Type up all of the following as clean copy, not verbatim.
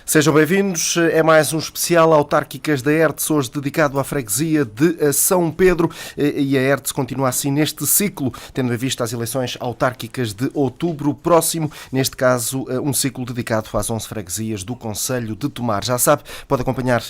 Sejam bem-vindos, é mais um especial Autárquicas da ERTS, hoje dedicado à freguesia de São Pedro, e a ERTS continua assim neste ciclo, tendo em vista as eleições autárquicas de outubro próximo, neste caso um ciclo dedicado às 11 freguesias do concelho de Tomar. Já sabe, pode acompanhar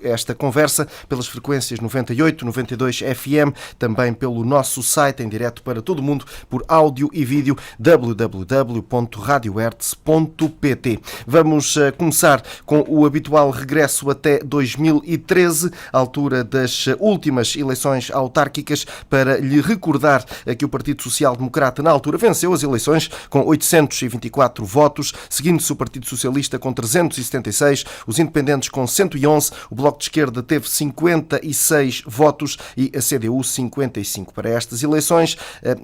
esta conversa pelas frequências 98, 92 FM, também pelo nosso site em direto para todo o mundo, por áudio e vídeo, www.radioerts.pt. Vamos começar com o habitual regresso até 2013, altura das últimas eleições autárquicas, para lhe recordar que o Partido Social Democrata na altura venceu as eleições com 824 votos, seguindo-se o Partido Socialista com 376, os Independentes com 111, o Bloco de Esquerda teve 56 votos e a CDU 55. Para estas eleições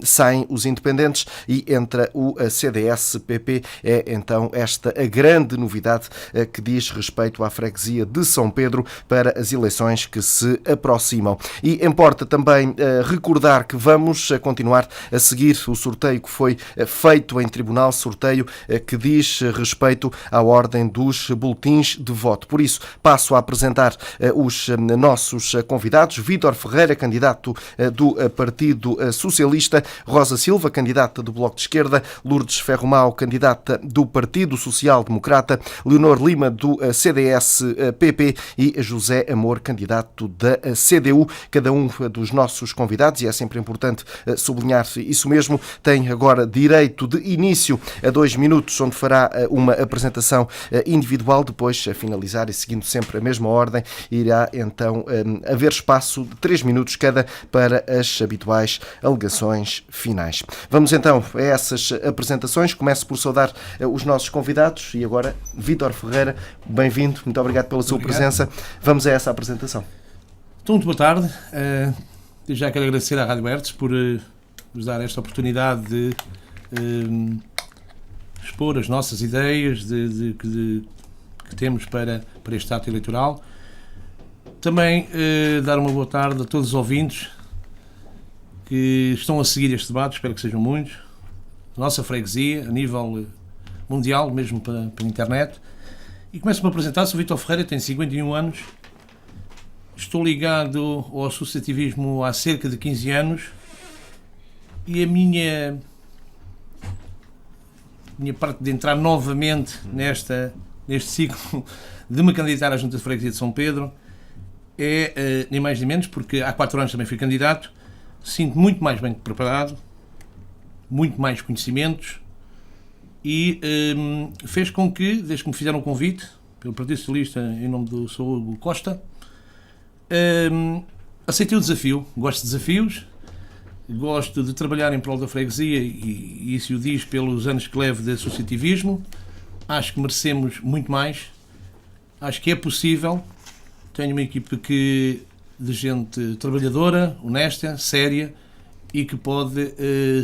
saem os Independentes e entra o CDS-PP. É então esta a grande novidade que diz respeito à freguesia de São Pedro para as eleições que se aproximam. E importa também recordar que vamos continuar a seguir o sorteio que foi feito em tribunal, sorteio que diz respeito à ordem dos boletins de voto. Por isso, passo a apresentar os nossos convidados. Vítor Ferreira, candidato do Partido Socialista, Rosa Silva, candidata do Bloco de Esquerda, Lourdes Ferromão, candidata do Partido Social Democrata, Leonor Lima, do CDS-PP e José Amor, candidato da CDU. Cada um dos nossos convidados, e é sempre importante sublinhar isso mesmo, tem agora direito de início a 2 minutos, onde fará uma apresentação individual. Depois, a finalizar e seguindo sempre a mesma ordem, irá então haver espaço de 3 minutos cada para as habituais alegações finais. Vamos então a essas apresentações. Começo por saudar os nossos convidados e agora Vítor Ferreira, bem-vindo, muito obrigado pela sua presença. Vamos a essa apresentação. Então, muito boa tarde. Já quero agradecer à Rádio ERTS por nos dar esta oportunidade de expor as nossas ideias que temos para este ato eleitoral. Também dar uma boa tarde a todos os ouvintes que estão a seguir este debate, espero que sejam muitos. Nossa freguesia, a nível mundial, mesmo pela internet. E começo-me a apresentar, sou Vítor Ferreira, tenho 51 anos, estou ligado ao associativismo há cerca de 15 anos e a minha parte de entrar novamente neste ciclo de me candidatar à Junta de Freguesia de São Pedro é nem mais nem menos, porque há 4 anos também fui candidato, sinto muito mais bem preparado, muito mais conhecimentos, e fez com que, desde que me fizeram um convite pelo Partido Socialista em nome do Sr. Hugo Costa, aceitei o desafio. Gosto de desafios, gosto de trabalhar em prol da freguesia e isso o diz pelos anos que levo de associativismo. Acho que merecemos muito mais, acho que é possível. Tenho uma equipe de gente trabalhadora, honesta, séria e que pode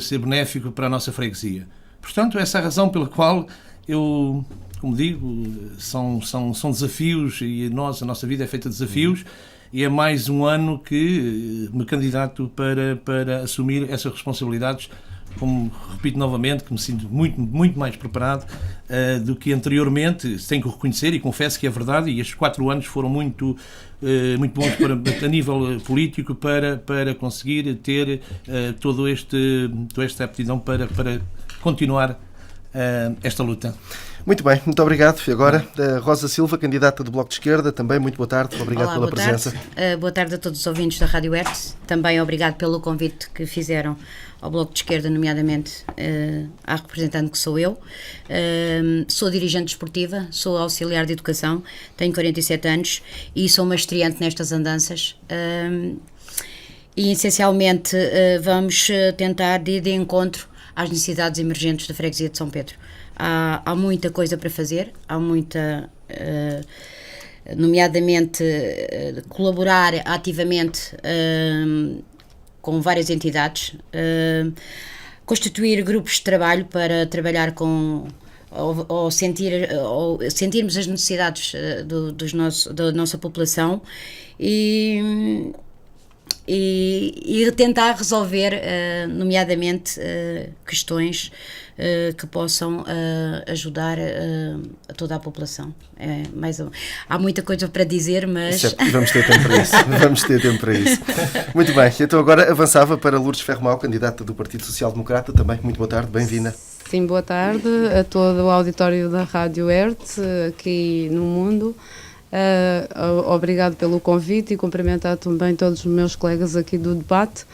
ser benéfico para a nossa freguesia. Portanto, essa é a razão pela qual eu, como digo, são desafios e a nossa vida é feita de desafios e é mais um ano que me candidato para assumir essas responsabilidades, como repito novamente, que me sinto muito mais preparado do que anteriormente. Tenho que reconhecer e confesso que é verdade, e estes 4 anos foram muito bons a nível político para conseguir ter toda esta aptidão para continuar esta luta. Muito bem, muito obrigado. E agora, Rosa Silva, candidata do Bloco de Esquerda, também muito boa tarde, obrigado pela presença. Boa tarde a todos os ouvintes da Rádio ERTS, também obrigado pelo convite que fizeram ao Bloco de Esquerda, nomeadamente à representante que sou eu. Sou dirigente desportiva, sou auxiliar de educação, tenho 47 anos e sou uma estreante nestas andanças. E essencialmente vamos tentar ir de encontro às necessidades emergentes da freguesia de São Pedro. Há muita coisa para fazer, há muita, nomeadamente, colaborar ativamente com várias entidades, constituir grupos de trabalho para trabalhar ou sentirmos as necessidades da nossa população e tentar resolver, nomeadamente, questões que possam ajudar a toda a população. Há muita coisa para dizer, mas... Certo, vamos ter tempo para isso. Vamos ter tempo para isso. Muito bem, então agora avançava para Lourdes Ferro-Mau, candidata do Partido Social Democrata. Também, muito boa tarde, bem-vinda. Sim, boa tarde a todo o auditório da Rádio Hertz, aqui no mundo. Obrigado pelo convite e cumprimentar também todos os meus colegas aqui do debate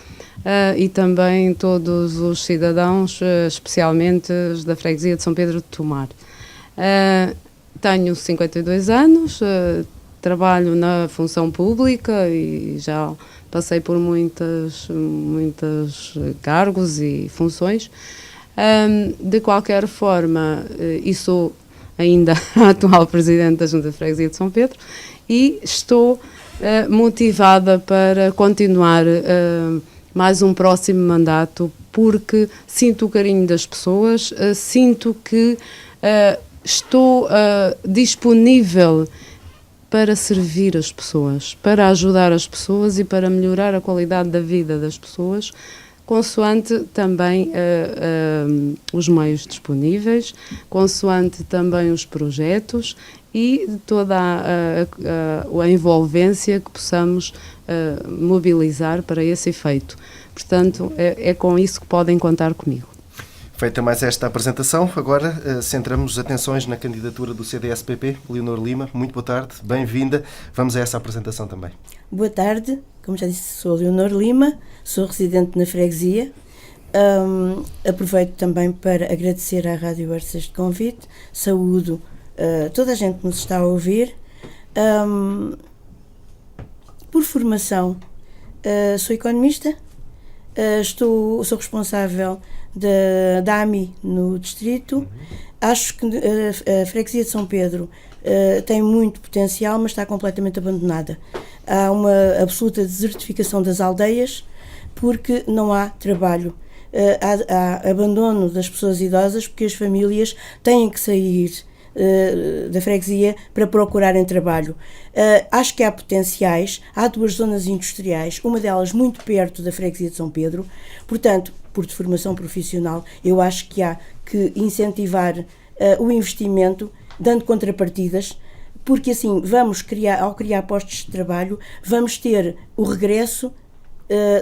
e também todos os cidadãos, especialmente os da freguesia de São Pedro de Tomar. Tenho 52 anos, trabalho na função pública e já passei por muitos cargos e funções. De qualquer forma, e sou ainda a atual Presidente da Junta de Freguesia de São Pedro e estou motivada para continuar mais um próximo mandato, porque sinto o carinho das pessoas, sinto que estou disponível para servir as pessoas, para ajudar as pessoas e para melhorar a qualidade da vida das pessoas, consoante também os meios disponíveis, consoante também os projetos e toda a envolvência que possamos mobilizar para esse efeito. Portanto, é com isso que podem contar comigo. Feita mais esta apresentação, agora centramos atenções na candidatura do CDS-PP, Leonor Lima. Muito boa tarde, bem-vinda. Vamos a essa apresentação também. Boa tarde, como já disse, sou a Leonor Lima, sou residente na freguesia. Aproveito também para agradecer à Rádio Hertz este convite. Saúdo toda a gente que nos está a ouvir. Por formação, sou economista, sou responsável da AMI no distrito. Acho que a freguesia de São Pedro tem muito potencial, mas está completamente abandonada. Há uma absoluta desertificação das aldeias porque não há trabalho. Há abandono das pessoas idosas porque as famílias têm que sair da freguesia para procurarem trabalho. Acho que há potenciais, há 2 zonas industriais, uma delas muito perto da freguesia de São Pedro, portanto, por formação profissional, eu acho que há que incentivar o investimento, dando contrapartidas, porque assim ao criar postos de trabalho, vamos ter o regresso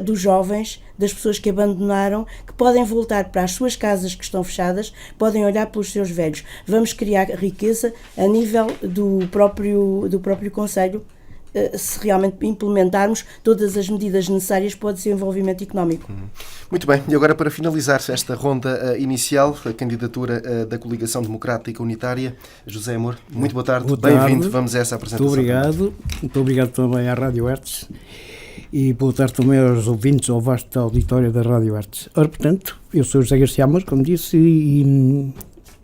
dos jovens, das pessoas que abandonaram, que podem voltar para as suas casas que estão fechadas, podem olhar pelos seus velhos. Vamos criar riqueza a nível do próprio concelho, se realmente implementarmos todas as medidas necessárias para o desenvolvimento económico. Muito bem, e agora para finalizar esta ronda inicial, a candidatura da Coligação Democrática Unitária, José Amor, muito boa tarde, bem-vindo, vamos a essa apresentação. Muito obrigado também à Rádio Hertz e boa tarde também aos ouvintes, ao vasto auditório da Rádio Hertz. Ora, portanto, eu sou José Garcia Amor, como disse, e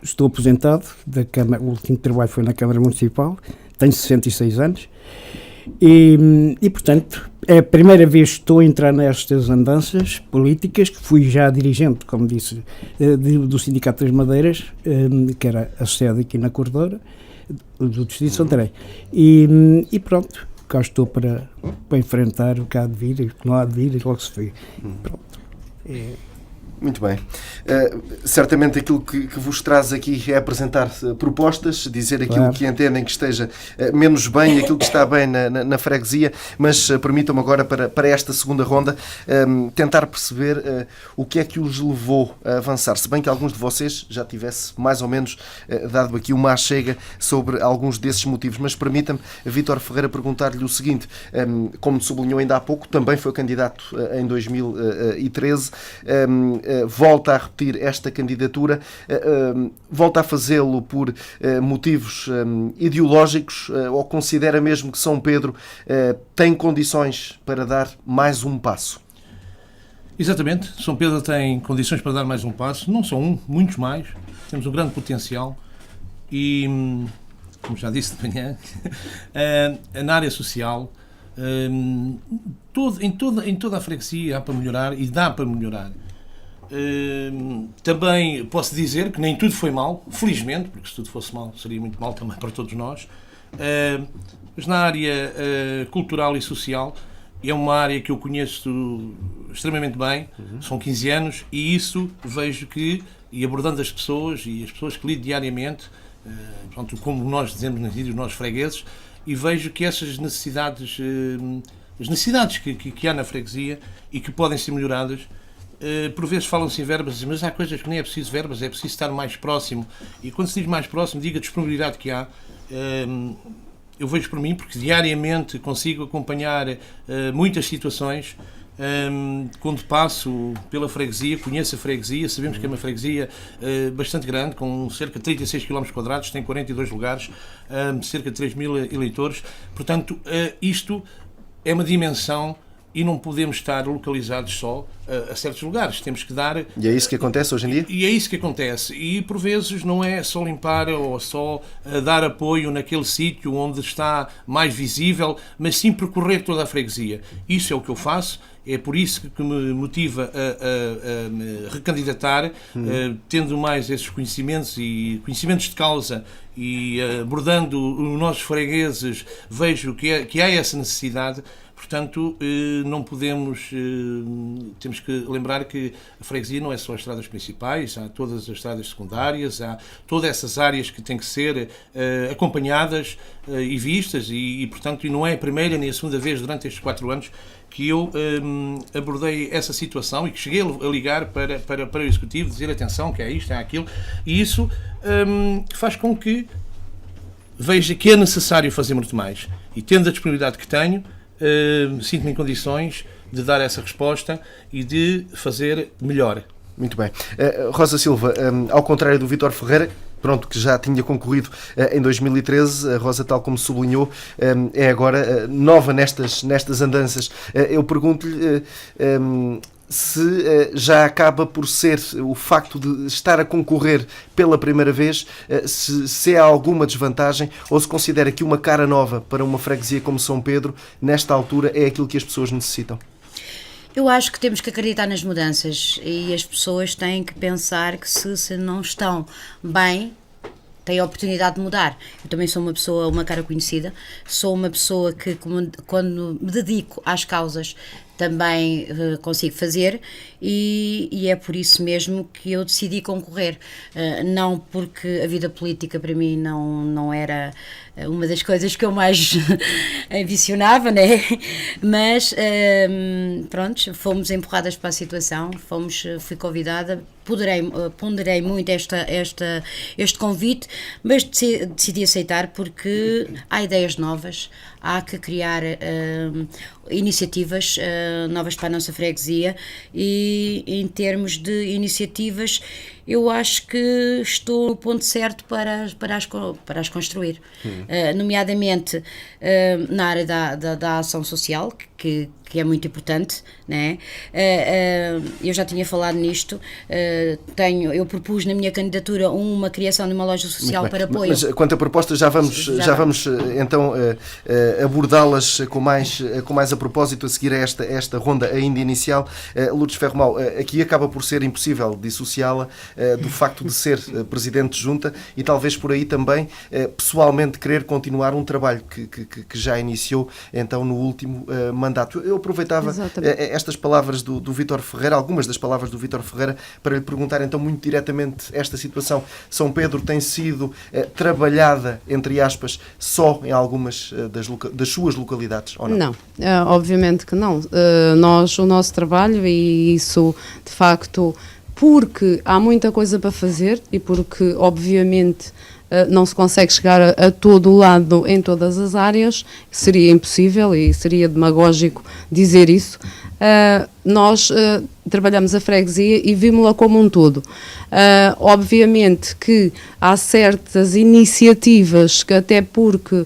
estou aposentado da Câmara, o último trabalho foi na Câmara Municipal, tenho 66 anos, e portanto, é a primeira vez que estou a entrar nestas andanças políticas, que fui já dirigente, como disse, do Sindicato das Madeiras, que era a sede aqui na Corredora, do Distrito de Santarém, e pronto, cá estou para enfrentar o que há de vir, o que não há de vir, e logo se vê. Pronto. Muito bem. Certamente aquilo que vos traz aqui é apresentar propostas, dizer aquilo que entendem que esteja menos bem, aquilo que está bem na freguesia, mas permitam-me agora, para esta segunda ronda, tentar perceber o que é que os levou a avançar. Se bem que alguns de vocês já tivesse mais ou menos dado aqui uma achega sobre alguns desses motivos, mas permita-me, Vítor Ferreira, perguntar-lhe o seguinte, como sublinhou ainda há pouco, também foi candidato em 2013, volta a repetir esta candidatura, volta a fazê-lo por motivos ideológicos, ou considera mesmo que São Pedro tem condições para dar mais um passo? Exatamente, São Pedro tem condições para dar mais um passo, não só um, muitos mais, temos um grande potencial e, como já disse de manhã, na área social, em toda a freguesia há para melhorar e dá para melhorar. Também posso dizer que nem tudo foi mal, felizmente, porque se tudo fosse mal seria muito mal também para todos nós, mas na área cultural e social é uma área que eu conheço extremamente bem, são 15 anos e isso vejo que e abordando as pessoas e as pessoas que lido diariamente, portanto, como nós dizemos nos vídeos, nós fregueses, e vejo que essas necessidades, as necessidades que há na freguesia e que podem ser melhoradas, por vezes falam-se em verbas, mas há coisas que nem é preciso verbas, é preciso estar mais próximo. E quando se diz mais próximo, diga a disponibilidade que há. Eu vejo por mim, porque diariamente consigo acompanhar muitas situações. Quando passo pela freguesia, conheço a freguesia, sabemos que é uma freguesia bastante grande, com cerca de 36 km², tem 42 lugares, cerca de 3.000 eleitores. Portanto, isto é uma dimensão e não podemos estar localizados só a certos lugares. Temos que dar... E é isso que acontece hoje em dia? E é isso que acontece. E por vezes não é só limpar ou só dar apoio naquele sítio onde está mais visível, mas sim percorrer toda a freguesia. Isso é o que eu faço. É por isso que me motiva a me recandidatar, tendo mais esses conhecimentos e conhecimentos de causa e abordando os nossos fregueses, vejo que há essa necessidade. Portanto, não podemos... Temos que lembrar que a freguesia não é só as estradas principais, há todas as estradas secundárias, há todas essas áreas que têm que ser acompanhadas e vistas e, portanto, não é a primeira nem a segunda vez durante estes 4 anos que eu abordei essa situação e que cheguei a ligar para o Executivo, dizer atenção, que é isto, é aquilo, e isso faz com que veja que é necessário fazer muito mais. E tendo a disponibilidade que tenho, sinto-me em condições de dar essa resposta e de fazer melhor. Muito bem. Rosa Silva, ao contrário do Vítor Ferreira, pronto, que já tinha concorrido em 2013, a Rosa, tal como sublinhou, é agora nova nestas andanças. Eu pergunto-lhe se já acaba por ser o facto de estar a concorrer pela primeira vez, se há alguma desvantagem ou se considera que uma cara nova para uma freguesia como São Pedro, nesta altura, é aquilo que as pessoas necessitam. Eu acho que temos que acreditar nas mudanças e as pessoas têm que pensar que se não estão bem, têm a oportunidade de mudar. Eu também sou uma cara conhecida, sou uma pessoa que quando me dedico às causas também consigo fazer e é por isso mesmo que eu decidi concorrer. Não porque a vida política para mim não era uma das coisas que eu mais ambicionava, né? Mas pronto, fomos empurradas para a situação, fui convidada, ponderei muito este convite, mas decidi aceitar porque há ideias novas, há que criar iniciativas novas para a nossa freguesia e em termos de iniciativas eu acho que estou no ponto certo para as construir, nomeadamente na área da ação social, que é muito importante, né? Eu já tinha falado nisto, eu propus na minha candidatura uma criação de uma loja social para apoio. Mas quanto a propostas já vamos então abordá-las com mais a propósito a seguir a esta ronda ainda inicial. Lourdes Ferromal, aqui acaba por ser impossível dissociá-la do facto de ser Presidente de Junta e talvez por aí também pessoalmente querer continuar um trabalho que já iniciou então no último mandato. Eu aproveitava estas palavras do Vítor Ferreira, algumas das palavras do Vítor Ferreira, para lhe perguntar então muito diretamente esta situação. São Pedro tem sido trabalhada, entre aspas, só em algumas das suas localidades, ou não? Não, obviamente que não. O nosso trabalho, e isso de facto porque há muita coisa para fazer e porque obviamente não se consegue chegar a todo o lado em todas as áreas, seria impossível e seria demagógico dizer isso. Nós trabalhamos a freguesia e vimos-la como um todo. Obviamente que há certas iniciativas que até porque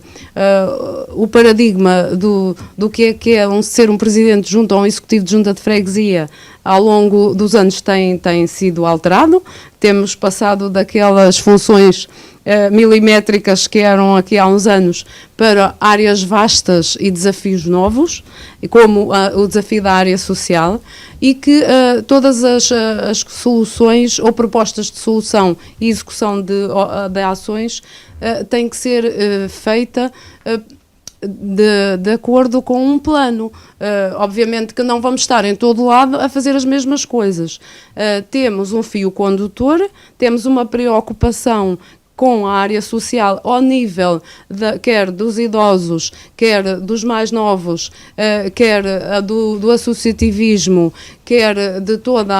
o paradigma do que é ser um presidente junto a um executivo de junta de freguesia ao longo dos anos tem sido alterado. Temos passado daquelas funções milimétricas que eram aqui há uns anos para áreas vastas e desafios novos, como o desafio da área social, e que todas as soluções ou propostas de solução e execução de ações têm que ser feita de acordo com um plano. Obviamente que não vamos estar em todo lado a fazer as mesmas coisas. Temos um fio condutor, temos uma preocupação com a área social ao nível quer dos idosos, quer dos mais novos, quer do associativismo, quer de todas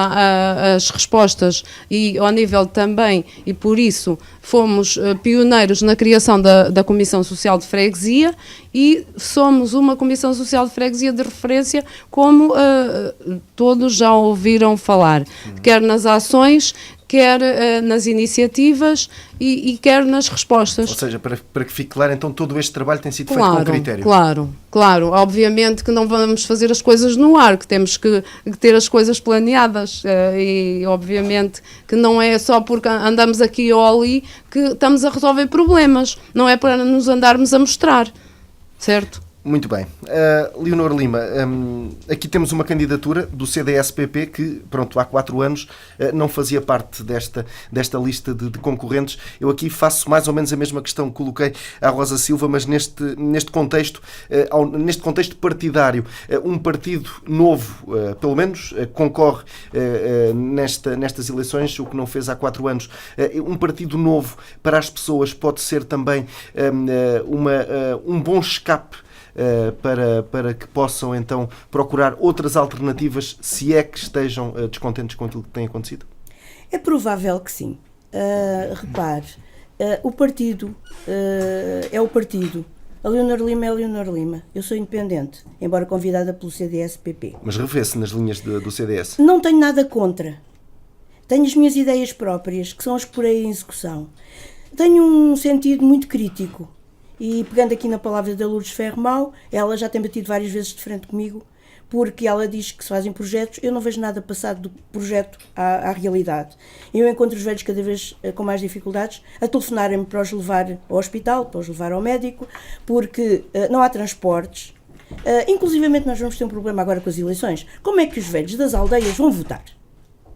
as respostas e ao nível também, e por isso fomos pioneiros na criação da Comissão Social de Freguesia e somos uma Comissão Social de Freguesia de referência, como todos já ouviram falar, quer nas ações, quer nas iniciativas e quer nas respostas. Ou seja, para que fique claro, então todo este trabalho tem sido feito com critério. Claro. Obviamente que não vamos fazer as coisas no ar, que temos que ter as coisas planeadas e obviamente que não é só porque andamos aqui ou ali que estamos a resolver problemas, não é para nos andarmos a mostrar, certo? Muito bem. Leonor Lima, aqui temos uma candidatura do CDS-PP que, pronto, há 4 anos não fazia parte desta lista de concorrentes. Eu aqui faço mais ou menos a mesma questão que coloquei à Rosa Silva, mas neste contexto partidário. Um partido novo, pelo menos, concorre nestas eleições, o que não fez há 4 anos. Um partido novo para as pessoas pode ser também um bom escape para que possam então procurar outras alternativas, se é que estejam descontentes com aquilo que tem acontecido? É provável que sim. Repare, o partido é o partido. A Leonor Lima é a Leonor Lima. Eu sou independente, embora convidada pelo CDS-PP. Mas revê-se nas linhas do CDS? Não tenho nada contra. Tenho as minhas ideias próprias, que são as que porei em execução. Tenho um sentido muito crítico. E pegando aqui na palavra da Lourdes Ferro-Mau, ela já tem batido várias vezes de frente comigo, porque ela diz que se fazem projetos, eu não vejo nada passado do projeto à realidade. Eu encontro os velhos cada vez com mais dificuldades a telefonarem-me para os levar ao hospital, para os levar ao médico, porque não há transportes. Inclusivamente nós vamos ter um problema agora com as eleições. Como é que os velhos das aldeias vão votar?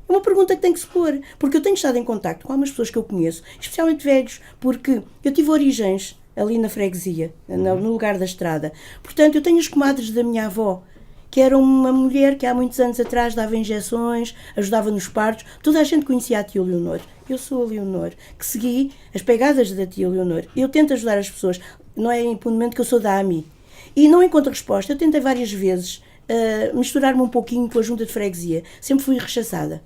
É uma pergunta que tem que se pôr, porque eu tenho estado em contacto com algumas pessoas que eu conheço, especialmente velhos, porque eu tive origens ali na freguesia, no lugar da estrada. Portanto, eu tenho as comadres da minha avó, que era uma mulher que há muitos anos atrás dava injeções, ajudava nos partos. Toda a gente conhecia a tia Leonor. Eu sou a Leonor, que segui as pegadas da tia Leonor. Eu tento ajudar as pessoas. Não é impunemente que eu sou da AMI. E não encontro resposta. Eu tentei várias vezes misturar-me um pouquinho com a junta de freguesia. Sempre fui rechaçada.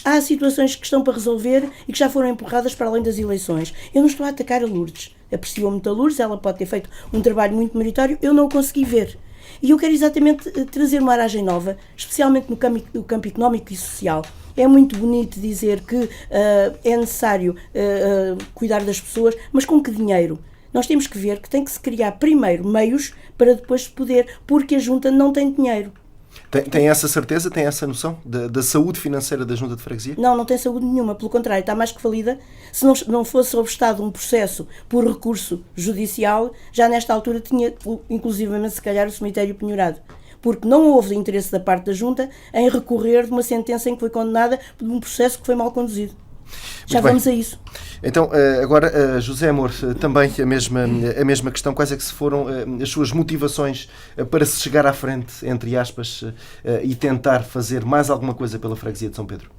Há situações que estão para resolver e que já foram empurradas para além das eleições. Eu não estou a atacar a Lourdes. Aprecio muito a Lourdes, ela pode ter feito um trabalho muito meritório, eu não o consegui ver. E eu quero exatamente trazer uma aragem nova, especialmente no campo económico e social. É muito bonito dizer que é necessário cuidar das pessoas, mas com que dinheiro? Nós temos que ver que tem que se criar primeiro meios para depois poder, porque a Junta não tem dinheiro. Tem essa certeza, tem essa noção da saúde financeira da Junta de Freguesia? Não tem saúde nenhuma, pelo contrário, está mais que falida. Se não fosse obstado um processo por recurso judicial, já nesta altura tinha, inclusivamente, se calhar, o cemitério penhorado. Porque não houve interesse da parte da Junta em recorrer de uma sentença em que foi condenada por um processo que foi mal conduzido. Já vamos a isso. Então, agora, José Amor, também a mesma questão. Quais é que foram as suas motivações para se chegar à frente, entre aspas, e tentar fazer mais alguma coisa pela freguesia de São Pedro?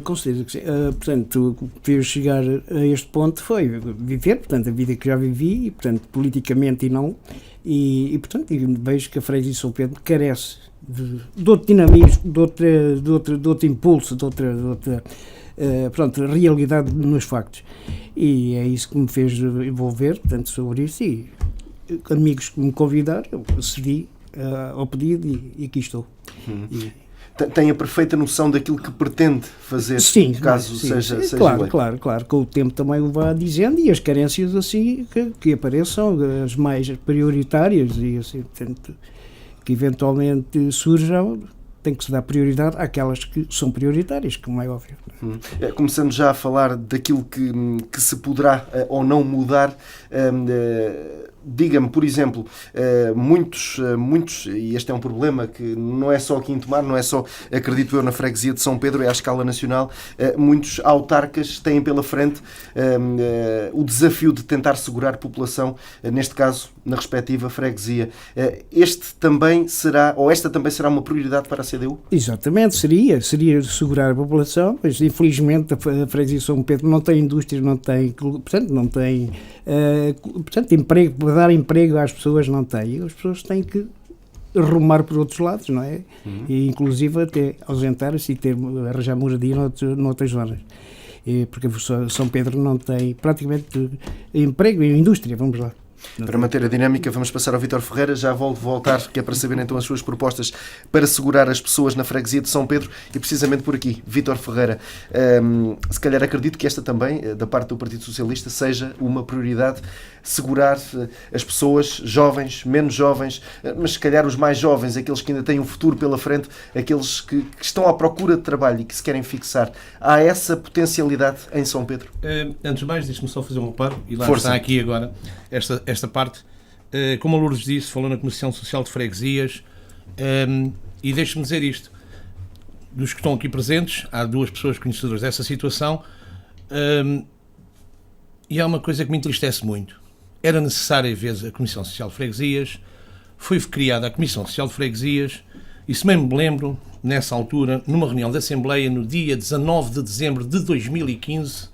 Com certeza que sim. Portanto, o que fez chegar a este ponto foi viver, portanto, a vida que já vivi, e, portanto, politicamente e não, e portanto, vejo que a freguesia de São Pedro carece de outro dinamismo, de outro impulso, de outra realidade nos factos. E é isso que me fez envolver, portanto, sobre isso, e amigos que me convidaram, eu cedi ao pedido e aqui estou. Tem a perfeita noção daquilo que pretende fazer, caso seja claro, eleito. claro, com o tempo também o vá dizendo, e as carências assim que apareçam, as mais prioritárias, e assim, portanto, que eventualmente surjam, tem que se dar prioridade àquelas que são prioritárias, como é óbvio. Começando já a falar daquilo que se poderá ou não mudar, diga-me, por exemplo, muitos, e este é um problema que não é só aqui em Tomar, não é só, acredito eu, na freguesia de São Pedro, é à escala nacional, muitos autarcas têm pela frente o desafio de tentar segurar a população, neste caso, na respectiva freguesia. Esta também será uma prioridade para a CDU? Exatamente, seria segurar a população, mas infelizmente a freguesia de São Pedro não tem indústria, não tem emprego, para dar emprego às pessoas não tem, e as pessoas têm que rumar por outros lados, não é? E inclusive até ausentar-se e arranjar moradia noutras zonas. Porque São Pedro não tem praticamente emprego e indústria, vamos lá. Para manter a dinâmica, vamos passar ao Vítor Ferreira. Já voltar, que é para saber então as suas propostas para segurar as pessoas na freguesia de São Pedro. E precisamente por aqui, Vítor Ferreira, se calhar acredito que esta também, da parte do Partido Socialista, seja uma prioridade, segurar as pessoas jovens, menos jovens, mas se calhar os mais jovens, aqueles que ainda têm um futuro pela frente, aqueles que estão à procura de trabalho e que se querem fixar. Há essa potencialidade em São Pedro? Antes de mais, deixe-me só fazer um reparo, e lá Força. está aqui agora esta parte. Como a Lourdes disse, falou na Comissão Social de Freguesias, e deixe-me dizer isto. Dos que estão aqui presentes, há 2 pessoas conhecedoras dessa situação, e há uma coisa que me entristece muito. Era necessária, vez, a Comissão Social de Freguesias, foi criada a Comissão Social de Freguesias, e se mesmo me lembro, nessa altura, numa reunião da Assembleia, no dia 19 de dezembro de 2015,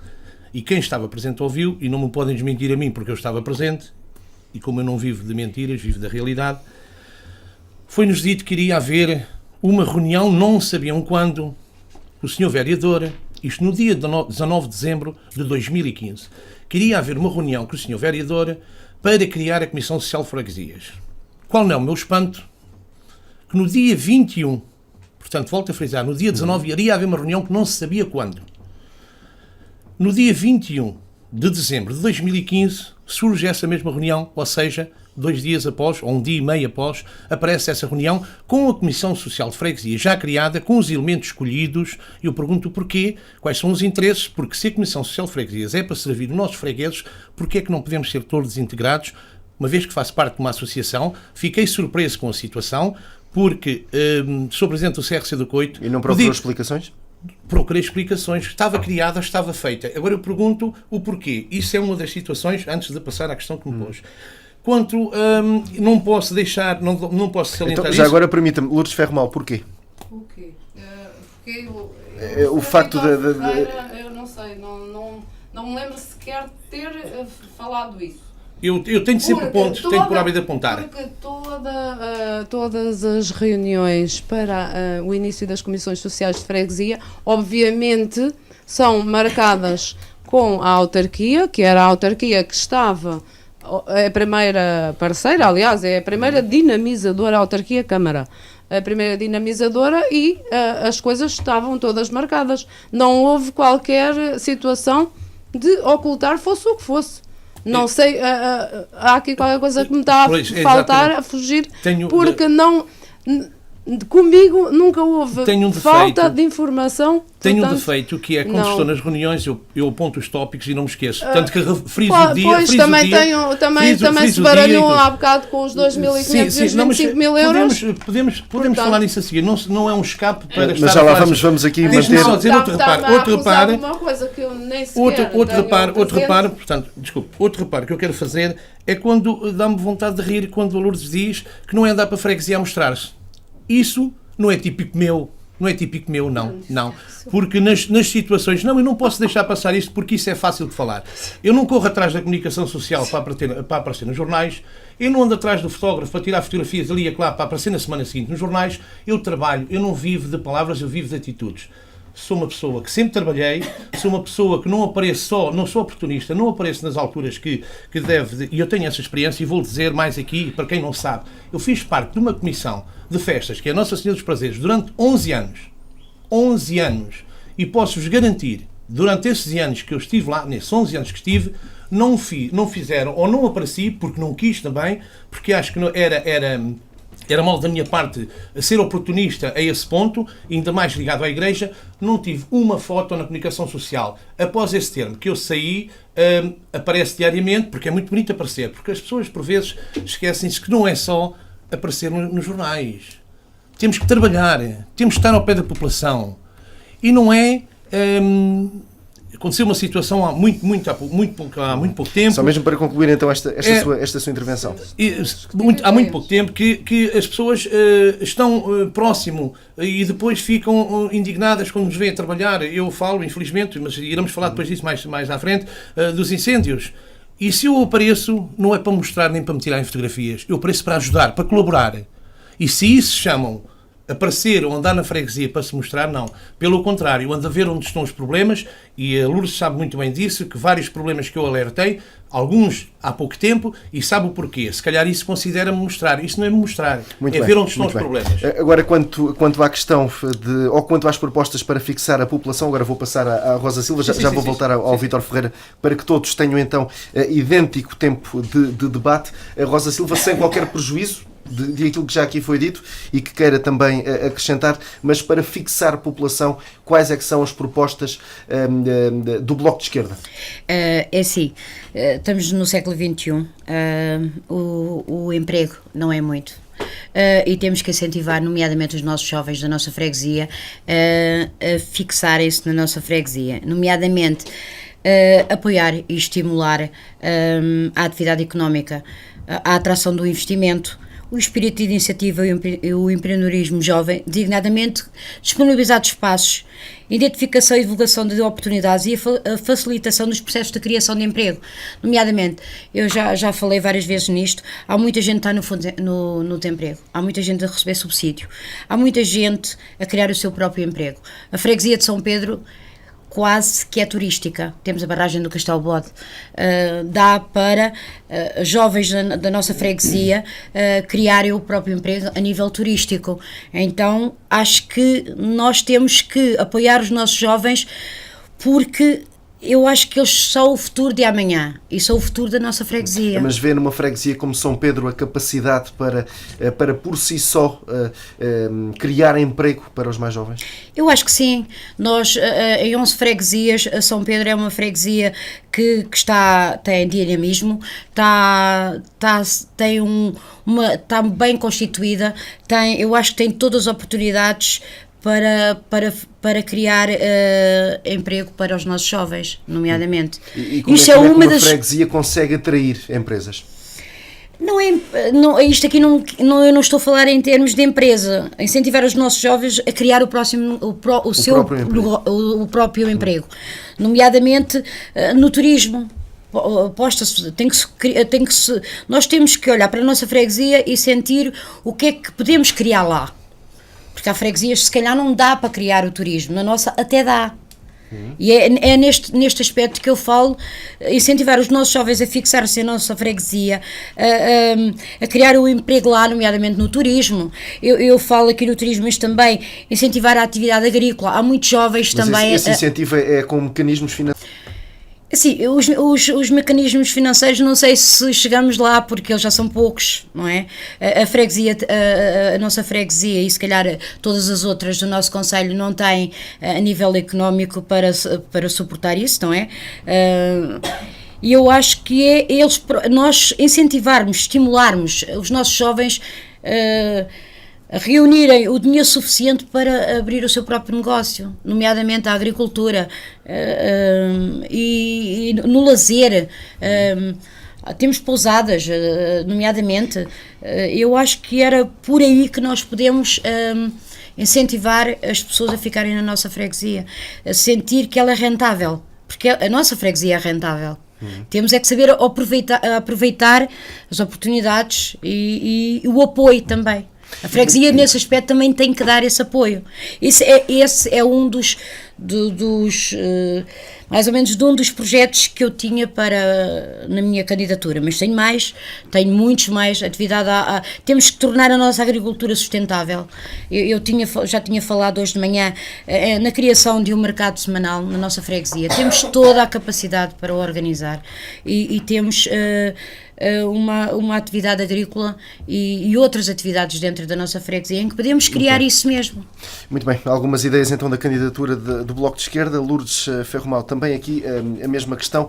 e quem estava presente ouviu, e não me podem desmentir a mim porque eu estava presente, e como eu não vivo de mentiras, vivo da realidade, foi-nos dito que iria haver uma reunião, não sabiam quando, o Sr. Vereador, isto no dia 19 de dezembro de 2015, queria haver uma reunião com o Sr. Vereador para criar a Comissão Social de Freguesias. Qual não é o meu espanto? Que no dia 21, portanto, volto a frisar, no dia 19 iria haver uma reunião que não se sabia quando. No dia 21 de dezembro de 2015 surge essa mesma reunião, ou seja, 2 dias após, ou 1 dia e meio após, aparece essa reunião com a Comissão Social de Freguesia já criada, com os elementos escolhidos. Eu pergunto porquê, quais são os interesses, porque se a Comissão Social de Freguesias é para servir os nossos fregueses, porquê é que não podemos ser todos integrados? Uma vez que faço parte de uma associação, fiquei surpreso com a situação, porque sou presidente do CRC do Coito. E não procurou explicações? Procurei explicações, estava criada, estava feita. Agora eu pergunto o porquê. Isso é uma das situações, antes de passar à questão que me pôs. Quanto, não posso deixar, não posso salientar então, isso. já agora permita-me, Lourdes Ferromal, porquê? O quê? Porque O facto de... Eu não sei, não me lembro sequer de ter falado isso. Eu tenho sempre pontos, tenho por hábito de apontar. Porque todas as reuniões para o início das comissões sociais de freguesia, obviamente, são marcadas com a autarquia, que era a autarquia que estava, a primeira parceira, aliás, é a primeira dinamizadora, a autarquia Câmara, a primeira dinamizadora, e as coisas estavam todas marcadas. Não houve qualquer situação de ocultar, fosse o que fosse. Não sei, há aqui qualquer coisa que me está a faltar, a fugir, porque não... Comigo nunca houve falta de informação. Tenho um defeito, que é quando estou nas reuniões, eu aponto os tópicos e não me esqueço. Tanto que friso o dia. Pois, também se baralhou há bocado com os 2.500 e os 25.000 euros. Podemos falar nisso a seguir. Não é um escape para estar mas já lá vamos aqui manter... Deixa-me só dizer outro reparo. Outro reparo que eu quero fazer é quando dá-me vontade de rir quando o Lourdes diz que não é andar para a freguesia a mostrar-se. Isso não é típico meu, não. Porque nas situações, eu não posso deixar passar isto porque isso é fácil de falar. Eu não corro atrás da comunicação social para aparecer nos jornais, eu não ando atrás do fotógrafo para tirar fotografias ali e lá para aparecer na semana seguinte nos jornais, eu trabalho, eu não vivo de palavras, eu vivo de atitudes. Sou uma pessoa que sempre trabalhei, sou uma pessoa que não apareço só, não sou oportunista, não apareço nas alturas que deve, e eu tenho essa experiência e vou dizer mais aqui, para quem não sabe, eu fiz parte de uma comissão de festas, que é a Nossa Senhora dos Prazeres, durante 11 anos, e posso-vos garantir, durante esses anos que eu estive lá, nesses 11 anos que estive, não fizeram, ou não apareci, porque não quis também, porque acho que era mal da minha parte a ser oportunista a esse ponto, ainda mais ligado à Igreja, não tive uma foto na comunicação social. Após esse termo que eu saí, aparece diariamente, porque é muito bonito aparecer, porque as pessoas, por vezes, esquecem-se que não é só aparecer nos jornais. Temos que trabalhar, temos que estar ao pé da população. E não é... aconteceu uma situação há muito pouco tempo. Só mesmo para concluir então esta sua intervenção. Há muito pouco tempo que as pessoas estão próximo e depois ficam indignadas quando nos veem a trabalhar. Eu falo, infelizmente, mas iremos falar depois disso mais à frente, dos incêndios. E se eu apareço, não é para mostrar nem para me tirar em fotografias. Eu apareço para ajudar, para colaborar. E se isso chamam aparecer ou andar na freguesia para se mostrar, não. Pelo contrário, ando a ver onde estão os problemas, e a Lourdes sabe muito bem disso, que vários problemas que eu alertei, alguns há pouco tempo, e sabe o porquê. Se calhar isso considera-me mostrar. Isso não é me mostrar, ver onde estão os problemas. Agora, quanto à questão ou quanto às propostas para fixar a população, agora vou passar à Rosa Silva, já vou voltar ao Vítor Ferreira, para que todos tenham então idêntico tempo de debate. A Rosa Silva, sem qualquer prejuízo de aquilo que já aqui foi dito e que queira também acrescentar, mas para fixar a população, quais é que são as propostas do Bloco de Esquerda? É assim, estamos no século XXI, o emprego não é muito. E temos que incentivar, nomeadamente os nossos jovens da nossa freguesia, a fixarem-se na nossa freguesia, nomeadamente apoiar e estimular a atividade económica, a atração do investimento, o espírito de iniciativa e o empreendedorismo jovem, designadamente disponibilizar espaços, identificação e divulgação de oportunidades e a facilitação dos processos de criação de emprego. Nomeadamente, eu já falei várias vezes nisto, há muita gente que está no desemprego, há muita gente a receber subsídio, há muita gente a criar o seu próprio emprego. A freguesia de São Pedro quase que é turística. Temos a barragem do Castelo Bode. Dá para jovens da nossa freguesia criarem o próprio emprego a nível turístico. Então, acho que nós temos que apoiar os nossos jovens, porque eu acho que eles são o futuro de amanhã e são o futuro da nossa freguesia. Mas vê numa freguesia como São Pedro a capacidade para por si só criar emprego para os mais jovens? Eu acho que sim. Nós, em 11 freguesias, São Pedro é uma freguesia que tem dinamismo, está bem constituída, eu acho que tem todas as oportunidades para criar emprego para os nossos jovens, nomeadamente. E como é que uma freguesia consegue atrair empresas? Isto aqui eu não estou a falar em termos de empresa. Incentivar os nossos jovens a criar o próprio emprego, nomeadamente no turismo. Nós temos que olhar para a nossa freguesia e sentir o que é que podemos criar lá. Porque há freguesias, se calhar não dá para criar o turismo, na nossa até dá. E é neste aspecto que eu falo, incentivar os nossos jovens a fixar-se na nossa freguesia, a criar o emprego lá, nomeadamente no turismo. Eu falo aqui no turismo, mas também incentivar a atividade agrícola. Há muitos jovens mas também... Esse incentivo é com mecanismos financeiros? Sim, os mecanismos financeiros não sei se chegamos lá, porque eles já são poucos, não é? A nossa freguesia e se calhar todas as outras do nosso concelho não têm a nível económico para suportar isso, não é? E eu acho que nós incentivarmos, estimularmos os nossos jovens a reunirem o dinheiro suficiente para abrir o seu próprio negócio, nomeadamente a agricultura e no lazer. Temos pousadas, nomeadamente. Eu acho que era por aí que nós podemos incentivar as pessoas a ficarem na nossa freguesia, a sentir que ela é rentável, porque a nossa freguesia é rentável. Temos é que saber aproveitar as oportunidades e o apoio também. A freguesia, nesse aspecto, também tem que dar esse apoio. Esse é um dos mais ou menos de um dos projetos que eu tinha na minha candidatura, mas tenho muitos mais atividade. Temos que tornar a nossa agricultura sustentável. Já tinha falado hoje de manhã na criação de um mercado semanal na nossa freguesia. Temos toda a capacidade para o organizar e temos uma atividade agrícola e outras atividades dentro da nossa freguesia em que podemos criar isso mesmo. Muito bem, algumas ideias então da candidatura do Bloco de Esquerda. Lourdes Ferromal, também aqui a mesma questão.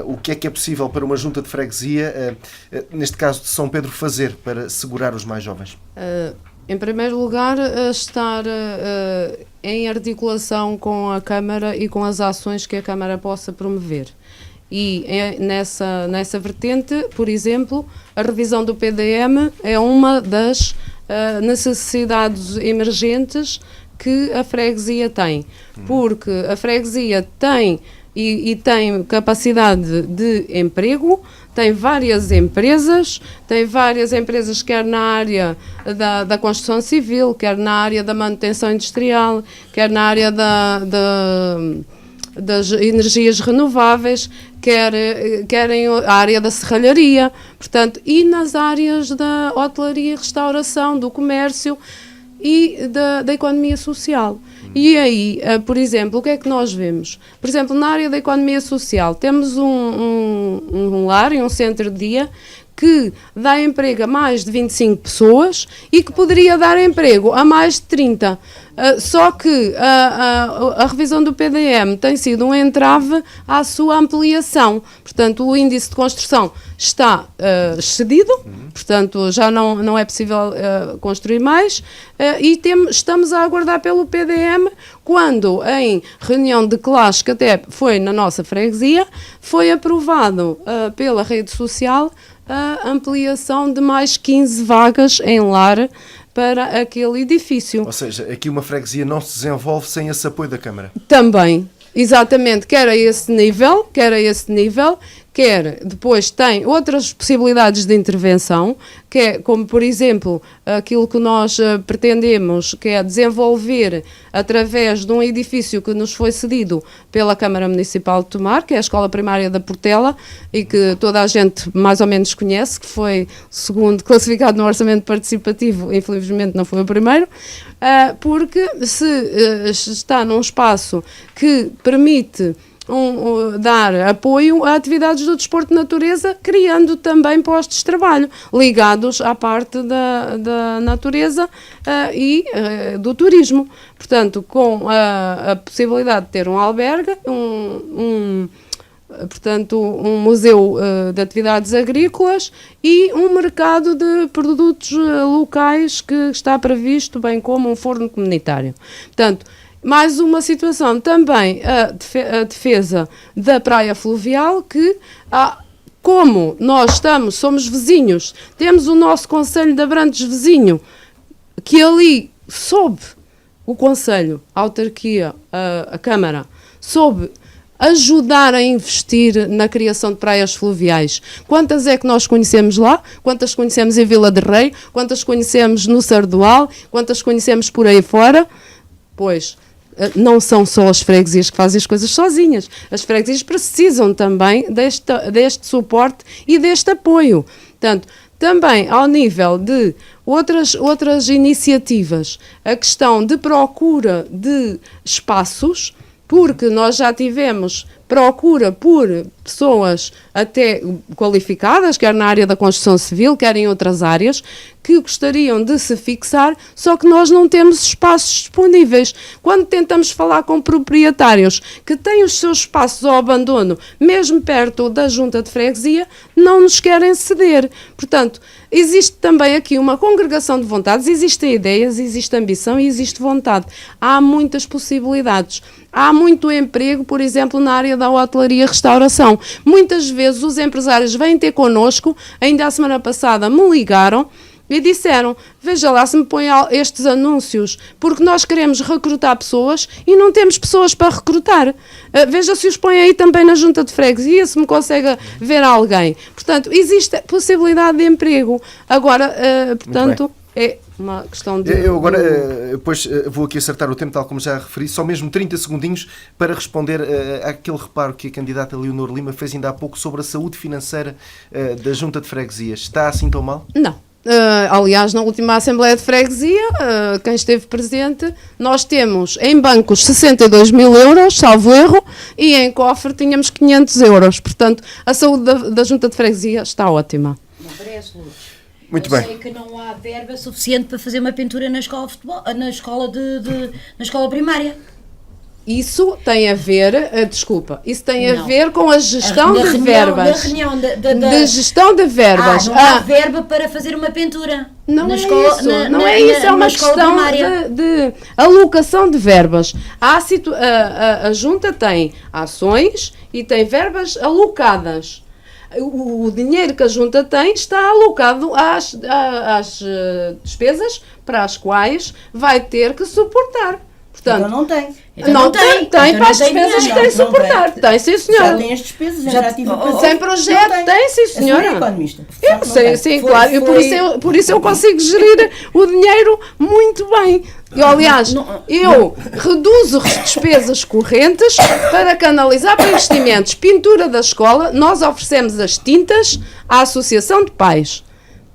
O que é possível para uma junta de freguesia, neste caso de São Pedro, fazer para segurar os mais jovens? Em primeiro lugar, estar em articulação com a Câmara e com as ações que a Câmara possa promover. E nessa vertente, por exemplo, a revisão do PDM é uma das necessidades emergentes que a freguesia tem, porque a freguesia tem e tem capacidade de emprego, tem várias empresas quer na área da construção civil, quer na área da manutenção industrial, quer na área das energias renováveis, querem a área da serralharia, portanto, e nas áreas da hotelaria e restauração, do comércio e da economia social. E aí, por exemplo, o que é que nós vemos? Por exemplo, na área da economia social, temos um lar e um centro de dia que dá emprego a mais de 25 pessoas e que poderia dar emprego a mais de 30. Só que a revisão do PDM tem sido um entrave à sua ampliação. Portanto, o índice de construção está excedido, portanto, já não é possível construir mais, e estamos a aguardar pelo PDM, quando em reunião de classe, que até foi na nossa freguesia, foi aprovado pela rede social a ampliação de mais 15 vagas em lar para aquele edifício. Ou seja, aqui uma freguesia não se desenvolve sem esse apoio da Câmara. Também, exatamente, quer a esse nível, quer depois tem outras possibilidades de intervenção, que é, como por exemplo, aquilo que nós pretendemos, que é desenvolver através de um edifício que nos foi cedido pela Câmara Municipal de Tomar, que é a Escola Primária da Portela, e que toda a gente mais ou menos conhece, que foi segundo classificado no orçamento participativo, infelizmente não foi o primeiro, porque se está num espaço que permite dar apoio a atividades do desporto de natureza, criando também postos de trabalho ligados à parte da natureza e do turismo. Portanto, com a possibilidade de ter um albergue, portanto, um museu de atividades agrícolas e um mercado de produtos locais que está previsto, bem como um forno comunitário. Portanto, mais uma situação também, a defesa da praia fluvial, que como nós somos vizinhos, temos o nosso Conselho de Abrantes vizinho, que ali soube o Conselho, a autarquia, a Câmara, soube ajudar a investir na criação de praias fluviais. Quantas é que nós conhecemos lá? Quantas conhecemos em Vila de Rei? Quantas conhecemos no Sardual? Quantas conhecemos por aí fora? Pois, não são só as freguesias que fazem as coisas sozinhas. As freguesias precisam também deste suporte e deste apoio. Portanto, também ao nível de outras iniciativas, a questão de procura de espaços, porque nós já tivemos procura por pessoas até qualificadas, quer na área da construção civil, quer em outras áreas, que gostariam de se fixar, só que nós não temos espaços disponíveis. Quando tentamos falar com proprietários que têm os seus espaços ao abandono, mesmo perto da junta de freguesia, não nos querem ceder. Portanto, existe também aqui uma congregação de vontades, existem ideias, existe ambição e existe vontade. Há muitas possibilidades. Há muito emprego, por exemplo, na área da hotelaria e restauração. Muitas vezes os empresários vêm ter connosco, ainda a semana passada me ligaram e disseram, veja lá se me põe estes anúncios, porque nós queremos recrutar pessoas e não temos pessoas para recrutar. Veja se os põe aí também na junta de freguesia, se me consegue ver alguém. Portanto, existe possibilidade de emprego. Agora, portanto... é uma questão de... Eu agora, depois vou aqui acertar o tempo, tal como já referi, só mesmo 30 segundinhos para responder àquele reparo que a candidata Leonor Lima fez ainda há pouco sobre a saúde financeira da Junta de Freguesias. Está assim tão mal? Não. Aliás, na última Assembleia de Freguesia, quem esteve presente, nós temos em bancos 62 mil euros, salvo erro, e em cofre tínhamos 500 euros. Portanto, a saúde da Junta de Freguesia está ótima. Não parece, Lourdes. Muito Eu bem. sei que não há verba suficiente para fazer uma pintura na escola de futebol, na escola primária. Isso tem a ver, isso tem a Não. ver com a gestão Na de reunião- verbas. Na reunião De gestão de verbas. não há verba para fazer uma pintura. Não na é escola, isso, na- não na- é isso, na- é uma na escola questão primária. de alocação de verbas. A Junta tem ações e tem verbas alocadas. O dinheiro que a Junta tem está alocado às despesas para as quais vai ter que suportar. Então Portanto, não tem. Então não não tem tem. para Então as não tem despesas que dinheiro. tem que Não suportar. Tem, sim, Já senhora. tem as despesas, Já- já tive Sem projeto, tem, sim, A senhora senhora. é economista. Eu sei, sim, Foi- claro. E foi- por isso eu consigo gerir o dinheiro muito bem. Eu, aliás, eu reduzo despesas correntes para canalizar para investimentos. Pintura da escola, nós oferecemos as tintas à Associação de Pais.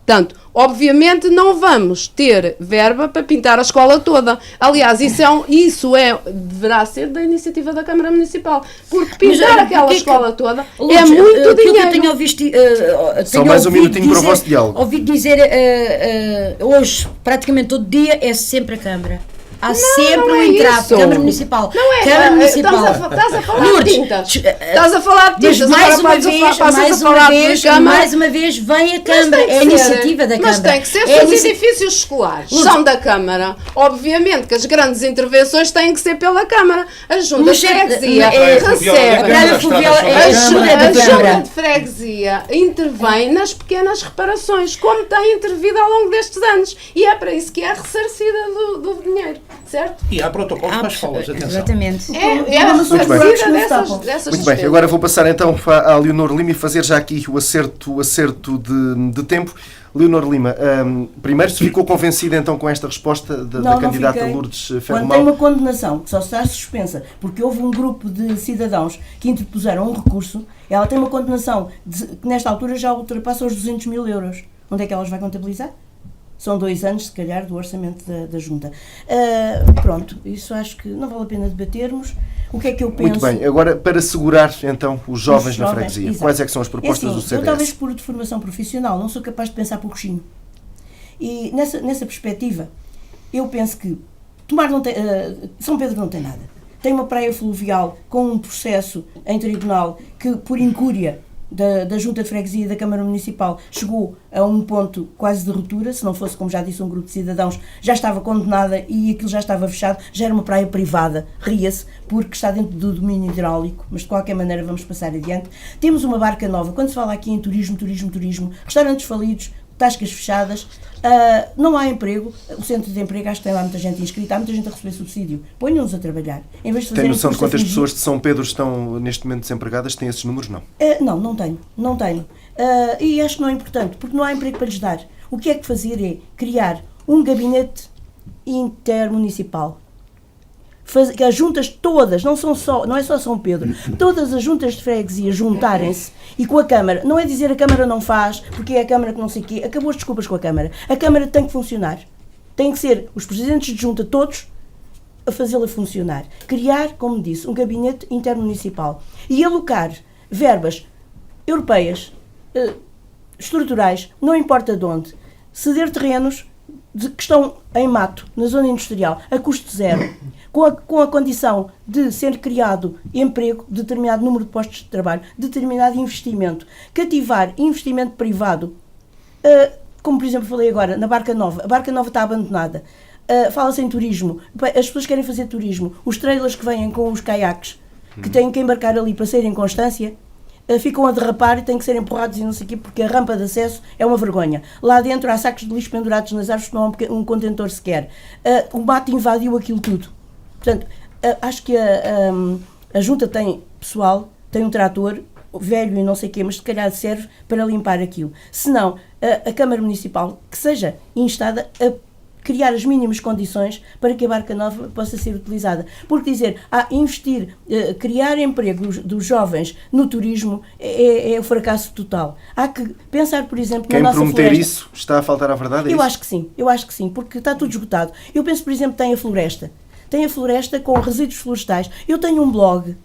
Portanto, obviamente não vamos ter verba para pintar a escola toda. Aliás, deverá ser da iniciativa da Câmara Municipal. Porque pintar Mas, aquela porque é que- escola toda é Lourdes, muito aquilo que eu dinheiro. tenho ouvido, Só mais um minutinho para o vosso diálogo. Ouvi dizer hoje, praticamente todo dia, é sempre a Câmara. Há sempre não um é entrave. isso. Câmara Municipal. Não é, Câmara Municipal. estás a falar Lourdes, de tintas. des- Estás a falar de Mas tintas. mais Agora uma passas vez, a falar de Câmara. mais uma vez, vem a Câmara. Mas tem É a que ser. iniciativa da Mas Câmara. tem que ser, É se os inici- edifícios escolares Lourdes. são da Câmara. Obviamente que as grandes intervenções têm que ser pela Câmara. A Junta Mas de é- Freguesia é- recebe. A Praia Fluvial é a A ajuda da Junta Câmara. de Freguesia intervém nas pequenas reparações, como tem intervido ao longo destes anos. E é para isso que é ressarcida do dinheiro, certo? E há protocolos para as escolas, atenção. Exatamente. É Mas são ressarcida buracos que não se dessas tapam. dessas Muito bem, despesas. agora vou passar então à Leonor Lima e fazer já aqui o acerto de tempo. Leonor Lima, primeiro, se ficou convencida então com esta resposta da candidata fiquei. Lourdes Quando Ferro tem uma condenação que só está suspensa porque houve um grupo de cidadãos que interpuseram um recurso, ela tem uma condenação que nesta altura já ultrapassa os 200 mil euros. Onde é que ela os vai contabilizar? São 2 anos, se calhar, do orçamento da Junta. Pronto, isso acho que não vale a pena debatermos. O que é que eu penso? Muito bem, agora para segurar então os jovens na Jovens, freguesia, exato. quais é que são as propostas É assim, do CDS? Eu talvez por de formação profissional não sou capaz de pensar por coxinho. E nessa perspectiva, eu penso que São Pedro não tem nada. Tem uma praia fluvial com um processo em tribunal que, por incúria da Junta de Freguesia e da Câmara Municipal, chegou a um ponto quase de ruptura. Se não fosse, como já disse, um grupo de cidadãos, já estava condenada e aquilo já estava fechado. Já era uma praia privada, ria-se, porque está dentro do domínio hidráulico, mas de qualquer maneira vamos passar adiante. Temos uma barca nova. Quando se fala aqui em turismo, restaurantes falidos, tascas fechadas, não há emprego. O centro de emprego, acho que tem lá muita gente inscrita, há muita gente a receber subsídio. Ponham-nos a trabalhar. Em vez de Tem fazerem noção de curso a quantas fingir- pessoas de São Pedro estão neste momento desempregadas? Tem esses números? Não. Não tenho. E acho que não é importante, porque não há emprego para lhes dar. O que é que fazer é criar um gabinete intermunicipal. Que as juntas todas, não é só São Pedro, todas as juntas de freguesia juntarem-se e com a Câmara, não é dizer a Câmara não faz, porque é a Câmara que não sei o quê, acabou as desculpas com a Câmara. A Câmara tem que funcionar. Tem que ser os presidentes de junta todos a fazê-la funcionar. Criar, como disse, um gabinete intermunicipal e alocar verbas europeias, estruturais, não importa de onde, ceder terrenos que estão em mato, na zona industrial, a custo zero, com a condição de ser criado emprego, determinado número de postos de trabalho, determinado investimento, cativar investimento privado, como por exemplo falei agora, na Barca Nova. A Barca Nova está abandonada. Fala-se em turismo, as pessoas querem fazer turismo, os trailers que vêm com os caiaques, que têm que embarcar ali para sair em Constância, ficam a derrapar e têm que ser empurrados e não sei o quê, porque a rampa de acesso é uma vergonha. Lá dentro há sacos de lixo pendurados nas árvores que não há um contentor sequer. O mato invadiu aquilo tudo. Portanto, acho que a Junta tem pessoal, tem um trator velho e não sei o quê, mas se calhar serve para limpar aquilo. Se não, a Câmara Municipal que seja instada a criar as mínimas condições para que a barca nova possa ser utilizada. Porque dizer, investir, criar emprego dos jovens no turismo é o fracasso total. Há que pensar, por exemplo, Quem na nossa prometer floresta. isso está a faltar à verdade? É Eu isso? acho que sim, porque está tudo esgotado. Eu penso, por exemplo, tem a floresta com resíduos florestais. Eu tenho um blog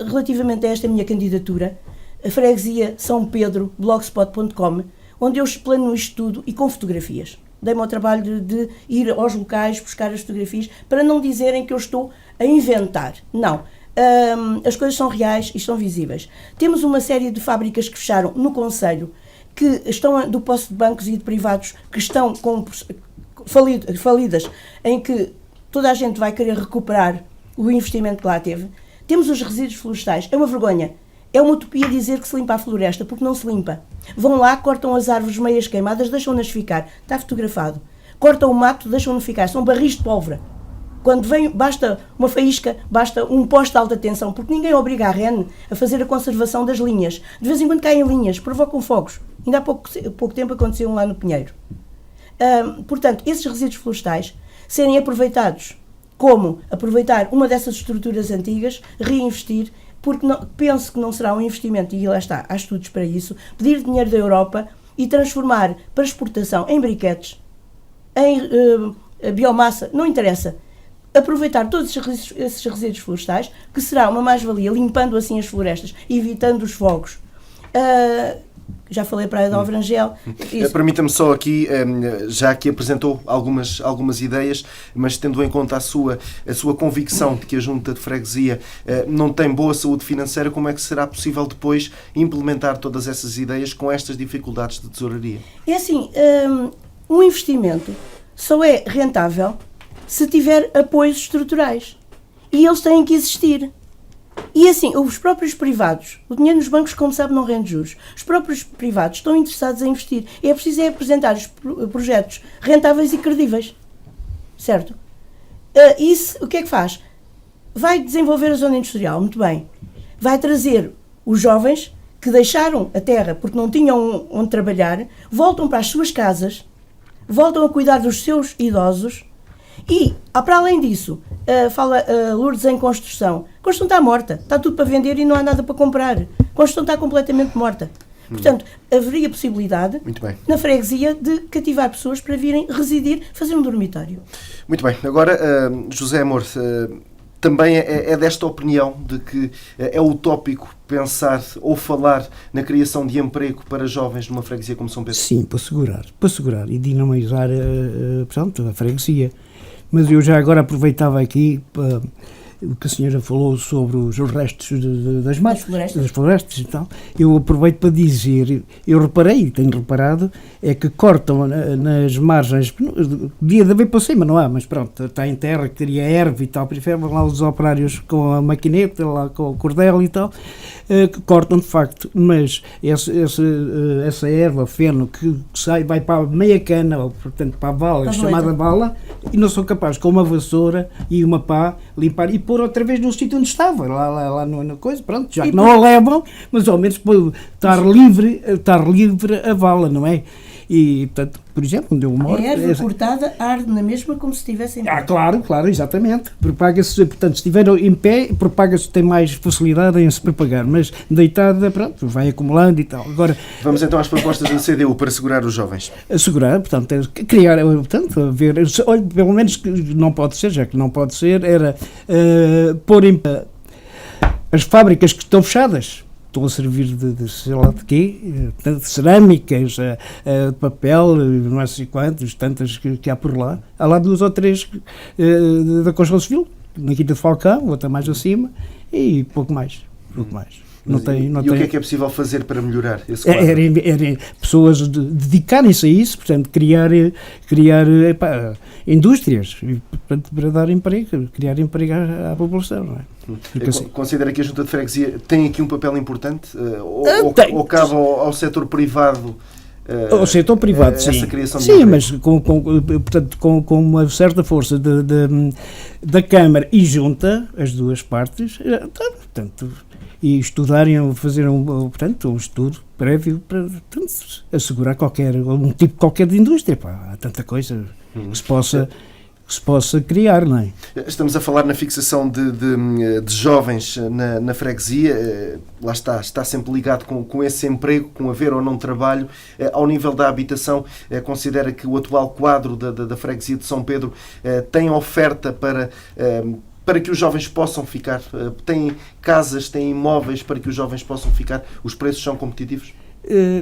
relativamente a esta minha candidatura, a Freguesia São Pedro, blogspot.com, onde eu explano isto tudo e com fotografias. Dei-me ao trabalho de ir aos locais, buscar as fotografias, para não dizerem que eu estou a inventar. Não. As coisas são reais e estão visíveis. Temos uma série de fábricas que fecharam no concelho, que estão do posse de bancos e de privados, que estão falidas, em que toda a gente vai querer recuperar o investimento que lá teve. Temos os resíduos florestais. É uma vergonha. É uma utopia dizer que se limpa a floresta, porque não se limpa. Vão lá, cortam as árvores meias queimadas, deixam-nas ficar. Está fotografado. Cortam o mato, deixam-no ficar. São barris de pólvora. Quando vem, basta uma faísca, basta um poste de alta tensão, porque ninguém obriga a REN a fazer a conservação das linhas. De vez em quando caem linhas, provocam fogos. Ainda há pouco tempo aconteceu um lá no Pinheiro. Portanto, esses resíduos florestais serem aproveitados como aproveitar uma dessas estruturas antigas, reinvestir, porque penso que não será um investimento, e lá está, há estudos para isso, pedir dinheiro da Europa e transformar para exportação em briquetes, em biomassa, não interessa. Aproveitar todos esses resíduos florestais, que será uma mais-valia, limpando assim as florestas, evitando os fogos. Já falei para a Eda Alvrangel. Permita-me só aqui, já que apresentou algumas ideias, mas tendo em conta a sua convicção de que a Junta de Freguesia não tem boa saúde financeira, como é que será possível depois implementar todas essas ideias com estas dificuldades de tesouraria? É assim, um investimento só é rentável se tiver apoios estruturais. E eles têm que existir. E assim, os próprios privados, o dinheiro nos bancos, como sabe, não rende juros. Os próprios privados estão interessados em investir. É preciso apresentar os projetos rentáveis e credíveis. Certo? Isso, o que é que faz? Vai desenvolver a zona industrial, muito bem. Vai trazer os jovens que deixaram a terra porque não tinham onde trabalhar, voltam para as suas casas, voltam a cuidar dos seus idosos. E, para além disso, fala Lourdes em construção. A construção está morta, está tudo para vender e não há nada para comprar. A construção está completamente morta. Portanto, haveria possibilidade, na freguesia, de cativar pessoas para virem residir, fazer um dormitório. Muito bem. Agora, José Amor, também é desta opinião de que é utópico pensar ou falar na criação de emprego para jovens numa freguesia como São Pedro? Sim, para segurar e dinamizar portanto, a freguesia. Mas eu já agora aproveitava aqui para o que a senhora falou sobre os restos das florestas e tal. Eu aproveito para dizer, eu reparei, tenho reparado, é que cortam nas margens, devia de haver para cima, não há, mas pronto, está em terra, que teria erva e tal, vão lá os operários com a maquineta, lá com o cordel e tal, que cortam de facto, mas essa erva, feno, que sai, vai para a meia cana, ou, portanto para a vala, chamada vala, e não sou capaz com uma vassoura e uma pá limpar e pôr outra vez no sítio onde estava, lá na coisa, pronto, já que não a levam, mas ao menos estar livre a vala, não é? E, portanto, por exemplo, onde eu moro... A erva cortada arde na mesma como se estivesse em pé. Claro, exatamente. Propaga-se, portanto, se estiver em pé, propaga-se, tem mais facilidade em se propagar, mas deitada, pronto, vai acumulando e tal. Agora, vamos então às propostas da CDU para segurar os jovens. Assegurar, portanto, criar, portanto, ver, olha, pelo menos que não pode ser, já que não pode ser, era pôr em as fábricas que estão fechadas. Estão a servir de sei lá de quê, de cerâmicas, de papel, não sei quantos, tantas que há por lá. Há lá 2 ou 3 da construção civil, na Quinta de Falcão, outra mais acima, e pouco mais. Não tem. O que é possível fazer para melhorar esse quadro? Era pessoas dedicarem-se a isso, portanto, criar indústrias, portanto, para dar emprego, criar emprego à população, não é? Considera que a Junta de Freguesia tem aqui um papel importante? Ou cabe ao setor privado? O setor privado, sim. Essa criação de sim, emprego? Mas portanto, com uma certa força da Câmara e Junta, as duas partes, portanto, e estudarem, fazer portanto, um estudo prévio para, portanto, assegurar um tipo qualquer de indústria. Pá, há tanta coisa que se possa criar, não é? Estamos a falar na fixação de jovens na freguesia, lá está sempre ligado com esse emprego, com haver ou não trabalho. Ao nível da habitação, considera que o atual quadro da freguesia de São Pedro tem oferta para que os jovens possam ficar? Tem casas, tem imóveis para que os jovens possam ficar? Os preços são competitivos?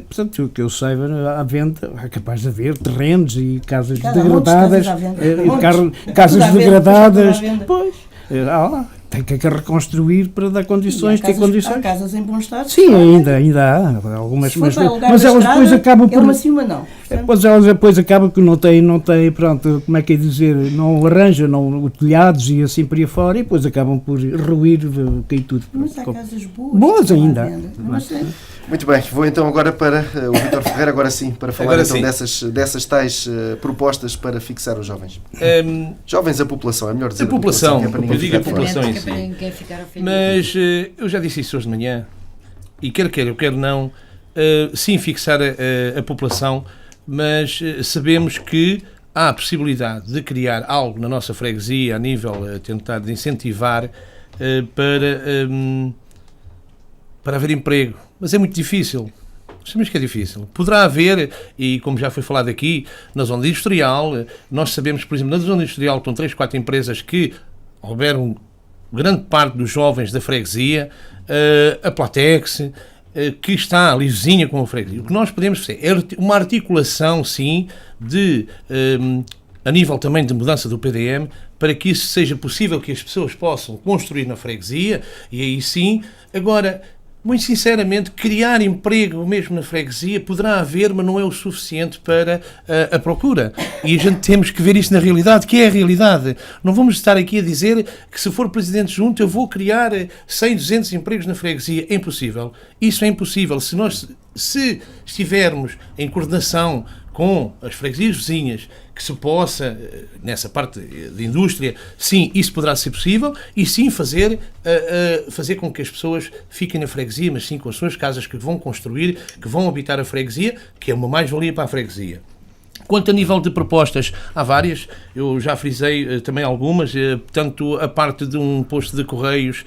Portanto, o que eu saiba, à venda é capaz de haver terrenos e casas Cada degradadas, casas degradadas, pois, tem que reconstruir para dar condições, ter condições. Há casas em bom estado? Sim, ainda há algumas, mas elas depois acabam por... É uma sim, uma não. Pois elas depois acabam que não têm, pronto, como é que é dizer, não arranjam telhados e assim por aí fora, e depois acabam por ruir, cair tudo. Mas há casas boas. Boas ainda. Muito bem, vou então agora para o Vítor Ferreira, agora sim, para falar então dessas tais propostas para fixar os jovens. Jovens, a população, é melhor dizer a população, que é para ninguém eu digo a ficar fora. população em si. Mas eu já disse isso hoje de manhã, e quer eu quero não, sim fixar a população, mas sabemos que há a possibilidade de criar algo na nossa freguesia a nível, tentar de incentivar para haver emprego, mas é muito difícil. Sabemos que é difícil. Poderá haver, e como já foi falado aqui, na zona industrial, nós sabemos, por exemplo, na zona industrial estão 3, 4 empresas que houveram grande parte dos jovens da freguesia, a Platex, que está ali vizinha com a freguesia. O que nós podemos fazer é uma articulação, sim, a nível também de mudança do PDM, para que isso seja possível, que as pessoas possam construir na freguesia, e aí sim, agora... Muito sinceramente, criar emprego mesmo na freguesia poderá haver, mas não é o suficiente para a procura. E a gente temos que ver isso na realidade, que é a realidade. Não vamos estar aqui a dizer que se for presidente junto eu vou criar 100, 200 empregos na freguesia. É impossível. Isso é impossível. Se estivermos em coordenação com as freguesias vizinhas, que se possa, nessa parte de indústria, sim, isso poderá ser possível, e sim fazer com que as pessoas fiquem na freguesia, mas sim com as suas casas que vão construir, que vão habitar a freguesia, que é uma mais-valia para a freguesia. Quanto a nível de propostas, há várias, eu já frisei também algumas, tanto a parte de um posto de correios,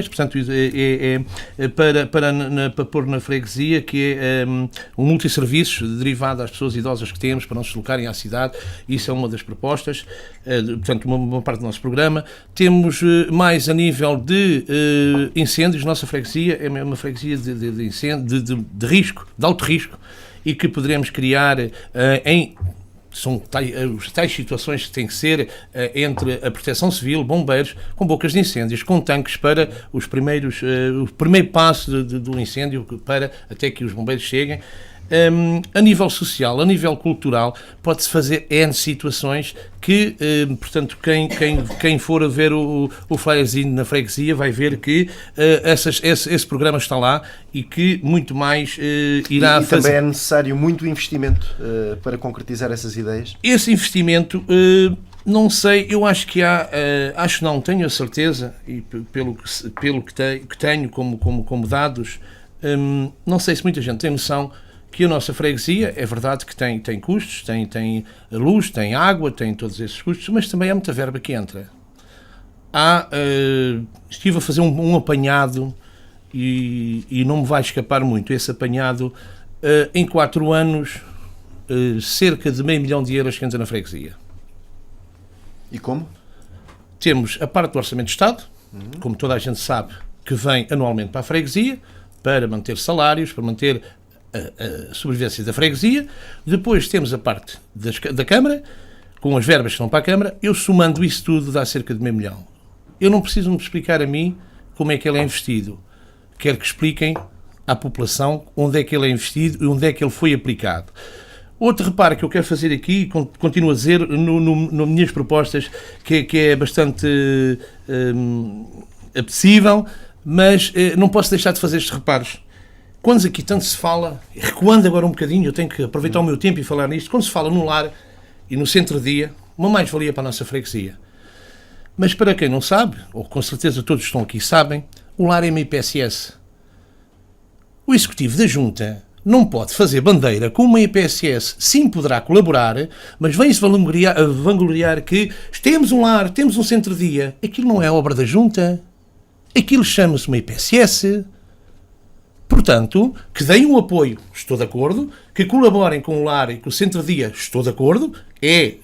portanto, para pôr na freguesia, que é um multisserviços derivado às pessoas idosas que temos, para não se deslocarem à cidade. Isso é uma das propostas, portanto, uma parte do nosso programa. Temos mais a nível de incêndios. Nossa freguesia é uma freguesia de incêndio, de risco, de alto risco, e que poderemos criar são as tais situações que têm que ser entre a Proteção Civil, bombeiros, com bocas de incêndios, com tanques para o primeiro passo do incêndio, para até que os bombeiros cheguem. A nível social, a nível cultural, pode-se fazer N situações que, portanto, quem for a ver o flyerzinho na freguesia vai ver que esse programa está lá e que muito mais irá fazer. Também é necessário muito investimento para concretizar essas ideias? Esse investimento... não sei, eu acho que há, não tenho a certeza, e pelo que tenho como dados, não sei se muita gente tem noção que a nossa freguesia, é verdade que tem custos, tem luz, tem água, tem todos esses custos, mas também há muita verba que entra. Estive a fazer um apanhado e não me vai escapar muito esse apanhado, em 4 anos, cerca de €500 mil que entra na freguesia. E como? Temos a parte do Orçamento de Estado, como toda a gente sabe, que vem anualmente para a freguesia, para manter salários, para manter a sobrevivência da freguesia. Depois temos a parte da Câmara, com as verbas que vão para a Câmara. Eu, somando isso tudo, dá cerca de €500 mil. Eu não preciso me explicar a mim como é que ele é investido. Quero que expliquem à população onde é que ele é investido e onde é que ele foi aplicado. Outro reparo que eu quero fazer aqui, continuo a dizer nas minhas propostas, que é bastante apetecível, mas não posso deixar de fazer estes reparos. Quando aqui tanto se fala, recuando agora um bocadinho, eu tenho que aproveitar o meu tempo e falar nisto, quando se fala no lar e no centro-dia, uma mais-valia para a nossa freguesia. Mas para quem não sabe, ou com certeza todos que estão aqui sabem, o lar é uma IPSS. O Executivo da Junta não pode fazer bandeira com uma IPSS, sim poderá colaborar, mas vem-se vangloriar que temos um lar, temos um centro-dia. Aquilo não é obra da Junta. Aquilo chama-se uma IPSS. Portanto, que deem um apoio, estou de acordo, que colaborem com o lar e com o centro-dia, estou de acordo, é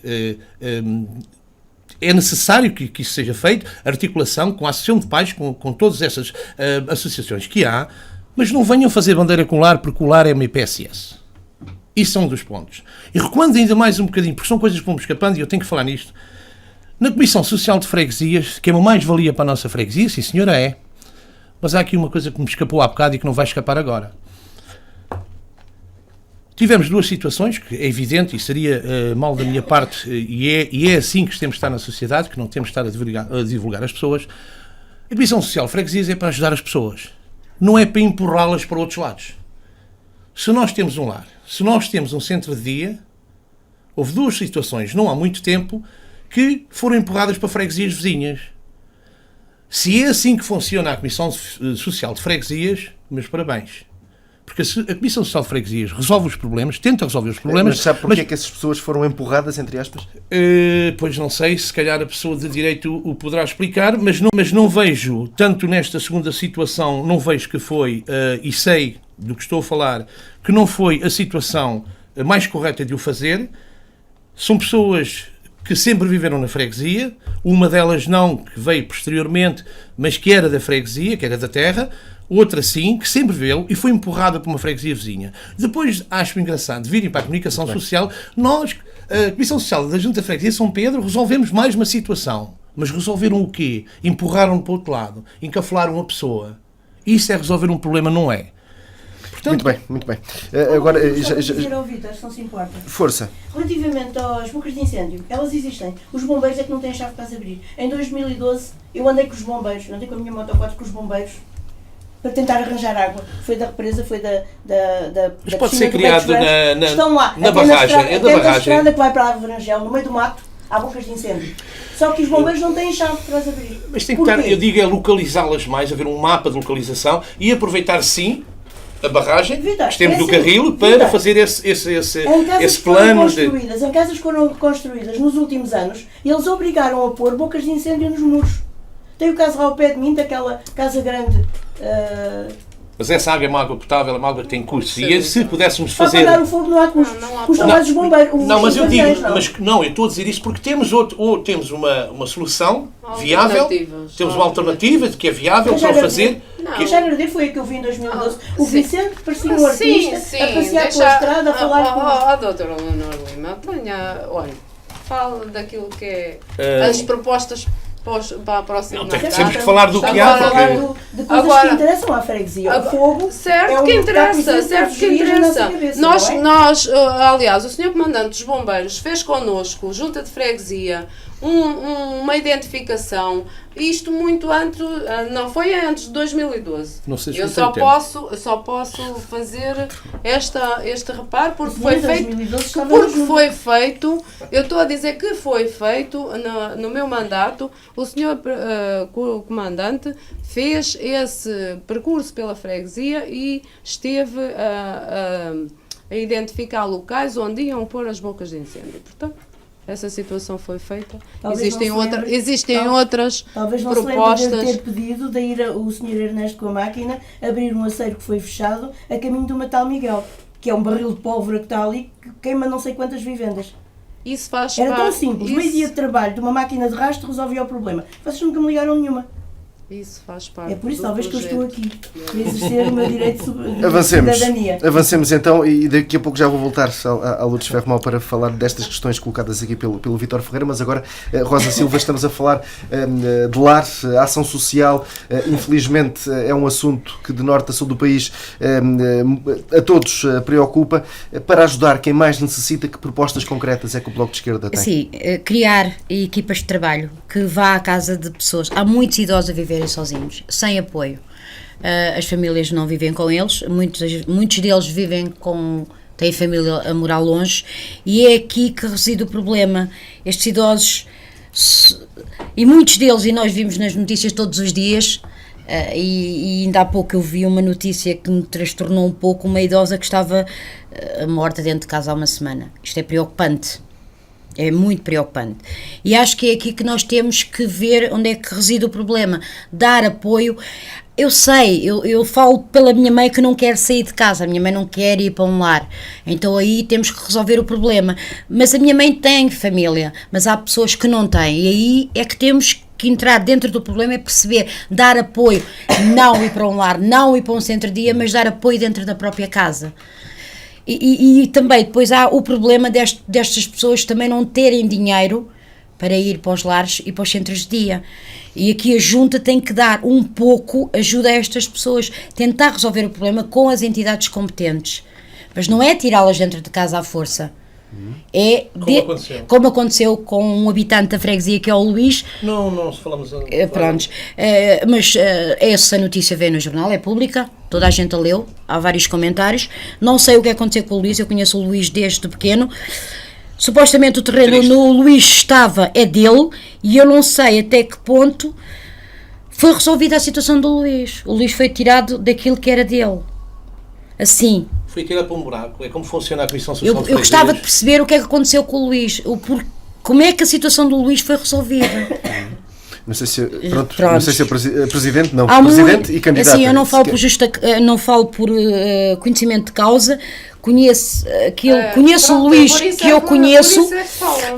necessário que isso seja feito, articulação com a Associação de Pais, com todas essas associações que há, mas não venham fazer bandeira com o lar, porque o lar é uma IPSS. Isso é um dos pontos. E recuando ainda mais um bocadinho, porque são coisas que vão-me escapando e eu tenho que falar nisto. Na Comissão Social de Freguesias, que é uma mais-valia para a nossa freguesia, sim senhora é, mas há aqui uma coisa que me escapou há bocado e que não vai escapar agora. Tivemos duas situações, que é evidente e seria mal da minha parte, e é assim que temos de estar na sociedade, que não temos de estar a divulgar as pessoas. A Comissão Social de Freguesias é para ajudar as pessoas, não é para empurrá-las para outros lados. Se nós temos um lar, se nós temos um centro de dia, houve duas situações, não há muito tempo, que foram empurradas para freguesias vizinhas. Se é assim que funciona a Comissão Social de Freguesias, meus parabéns. Porque a Comissão Social de Freguesias resolve os problemas, tenta resolver os problemas... Mas sabe porquê é que essas pessoas foram empurradas, entre aspas? Pois não sei, se calhar a pessoa de direito o poderá explicar, mas não vejo, tanto nesta segunda situação, não vejo que foi, e sei do que estou a falar, que não foi a situação mais correta de o fazer. São pessoas que sempre viveram na freguesia, uma delas não, que veio posteriormente, mas que era da freguesia, que era da terra, outra sim, que sempre viveu e foi empurrada por uma freguesia vizinha. Depois, acho engraçado, virem para a comunicação social, nós, a Comissão Social da Junta de Freguesia de São Pedro, resolvemos mais uma situação. Mas resolveram o quê? Empurraram para o outro lado, encafalaram a pessoa. Isso é resolver um problema, não é? Portanto, Muito bem. Agora, dizer ao Vítor, se não se importa. força. Relativamente às bocas de incêndio, elas existem. Os bombeiros é que não têm chave para as abrir. Em 2012, eu andei com os bombeiros, andei com a minha moto 4 com os bombeiros, para tentar arranjar água. Foi da represa, foi da mas da pode piscina ser do criado Beco Branco. Estão lá, na até barragem. estrada, É da até na barragem. estrada que vai para a Árvore Rangel, no meio do mato, há bocas de incêndio. Só que os bombeiros não têm chave para as abrir. Mas tem que estar, eu digo, é localizá-las mais, haver um mapa de localização e aproveitar, sim, a barragem, Vitor, que temos do assim, Carril, para Vitor, fazer esse Em plano de... casas que foram construídas nos últimos anos, eles obrigaram a pôr bocas de incêndio nos muros. Tem o caso lá ao pé de mim, daquela casa grande. Mas essa água é uma água potável, é uma água que tem custo. E se pudéssemos Para fazer... apagar o fogo não há custos. Não há Custam mais os bombeiros. Não, mas eu digo, não. eu estou a dizer isso porque temos temos uma solução viável, Alternativas. temos uma alternativa de que é viável Mas para já fazer. A Jagrade foi a que eu vi em 2012. O sim. Vicente parecia um artista a passear pela estrada a falar com... doutora Leonor Lima, olha, fala daquilo que é Ah. as propostas para a próxima Não, tem que data. temos que falar do que Estamos há, a falar porque... de coisas Agora- que interessam à freguesia. O Agora- fogo Certo é que está interessa, presente certo todos que os dias na nossa interessa. cabeça, Nós, não é? aliás, o Sr. Comandante dos Bombeiros fez connosco, junta de freguesia, uma identificação, isto muito antes, não foi antes de 2012. Não sei se Eu foi só tanto tempo. posso fazer este reparo porque Sim, foi em feito. 2012 estava Porque junto. foi feito, eu estou a dizer que foi feito no meu mandato, o senhor comandante fez esse percurso pela freguesia e esteve a identificar locais onde iam pôr as bocas de incêndio. Portanto, essa situação foi feita. Talvez Existem não se outras Talvez não se lembre de propostas. ter pedido de ir o Sr. Ernesto com a máquina abrir um aceiro que foi fechado a caminho do Matal Miguel, que é um barril de pólvora que está ali que queima não sei quantas vivendas. Isso faz Era tão parte- simples, isso- meio dia de trabalho de uma máquina de rastro resolvia o problema. Vocês nunca me ligaram nenhuma. Isso faz parte. É por isso do talvez que eu estou projeto. aqui, para exercer o meu direito de Avancemos. cidadania. Avancemos então e daqui a pouco já vou voltar à Lourdes Ferromão para falar destas questões colocadas aqui pelo Vítor Ferreira, mas agora, Rosa Silva, estamos a falar de lar, ação social. Infelizmente é um assunto que de norte a sul do país a todos preocupa. Para ajudar quem mais necessita, que propostas concretas é que o Bloco de Esquerda tem? Sim, criar equipas de trabalho que vá à casa de pessoas. Há muitos idosos a viverem sozinhos, sem apoio. As famílias não vivem com eles, muitos deles têm família a morar longe, e é aqui que reside o problema. Estes idosos E muitos deles, e nós vimos nas notícias todos os dias, e ainda há pouco eu vi uma notícia que me transtornou um pouco, uma idosa que estava morta dentro de casa há uma semana. Isto é preocupante. É muito preocupante. E acho que é aqui que nós temos que ver onde é que reside o problema. Dar apoio. Eu sei, eu falo pela minha mãe que não quer sair de casa, a minha mãe não quer ir para um lar, então aí temos que resolver o problema. Mas a minha mãe tem família, mas há pessoas que não têm, e aí é que temos que entrar dentro do problema e perceber, dar apoio, não ir para um lar, não ir para um centro-dia, mas dar apoio dentro da própria casa. E também depois há o problema destas pessoas também não terem dinheiro para ir para os lares e para os centros de dia. E aqui a Junta tem que dar um pouco ajuda a estas pessoas, tentar resolver o problema com as entidades competentes. Mas não é tirá-las dentro de casa à força. É como aconteceu com um habitante da freguesia que é o Luís. Não se falamos... Prontos. Mas essa notícia veio no jornal, é pública, toda a gente a leu, há vários comentários. Não sei o que aconteceu com o Luís, eu conheço o Luís desde pequeno. Supostamente o terreno no Luís é dele, e eu não sei até que ponto foi resolvida a situação do Luís. O Luís foi tirado daquilo que era dele. Assim. Foi tirado para um buraco. É como funciona a Comissão Social de Eu Freguesias. gostava de perceber o que é que aconteceu com o Luís. Como é que a situação do Luís foi resolvida. Não sei se, não sei se é presidente, não. Há Presidente e candidato. Assim, eu não falo por conhecimento de causa. Conheço o Luís que eu conheço.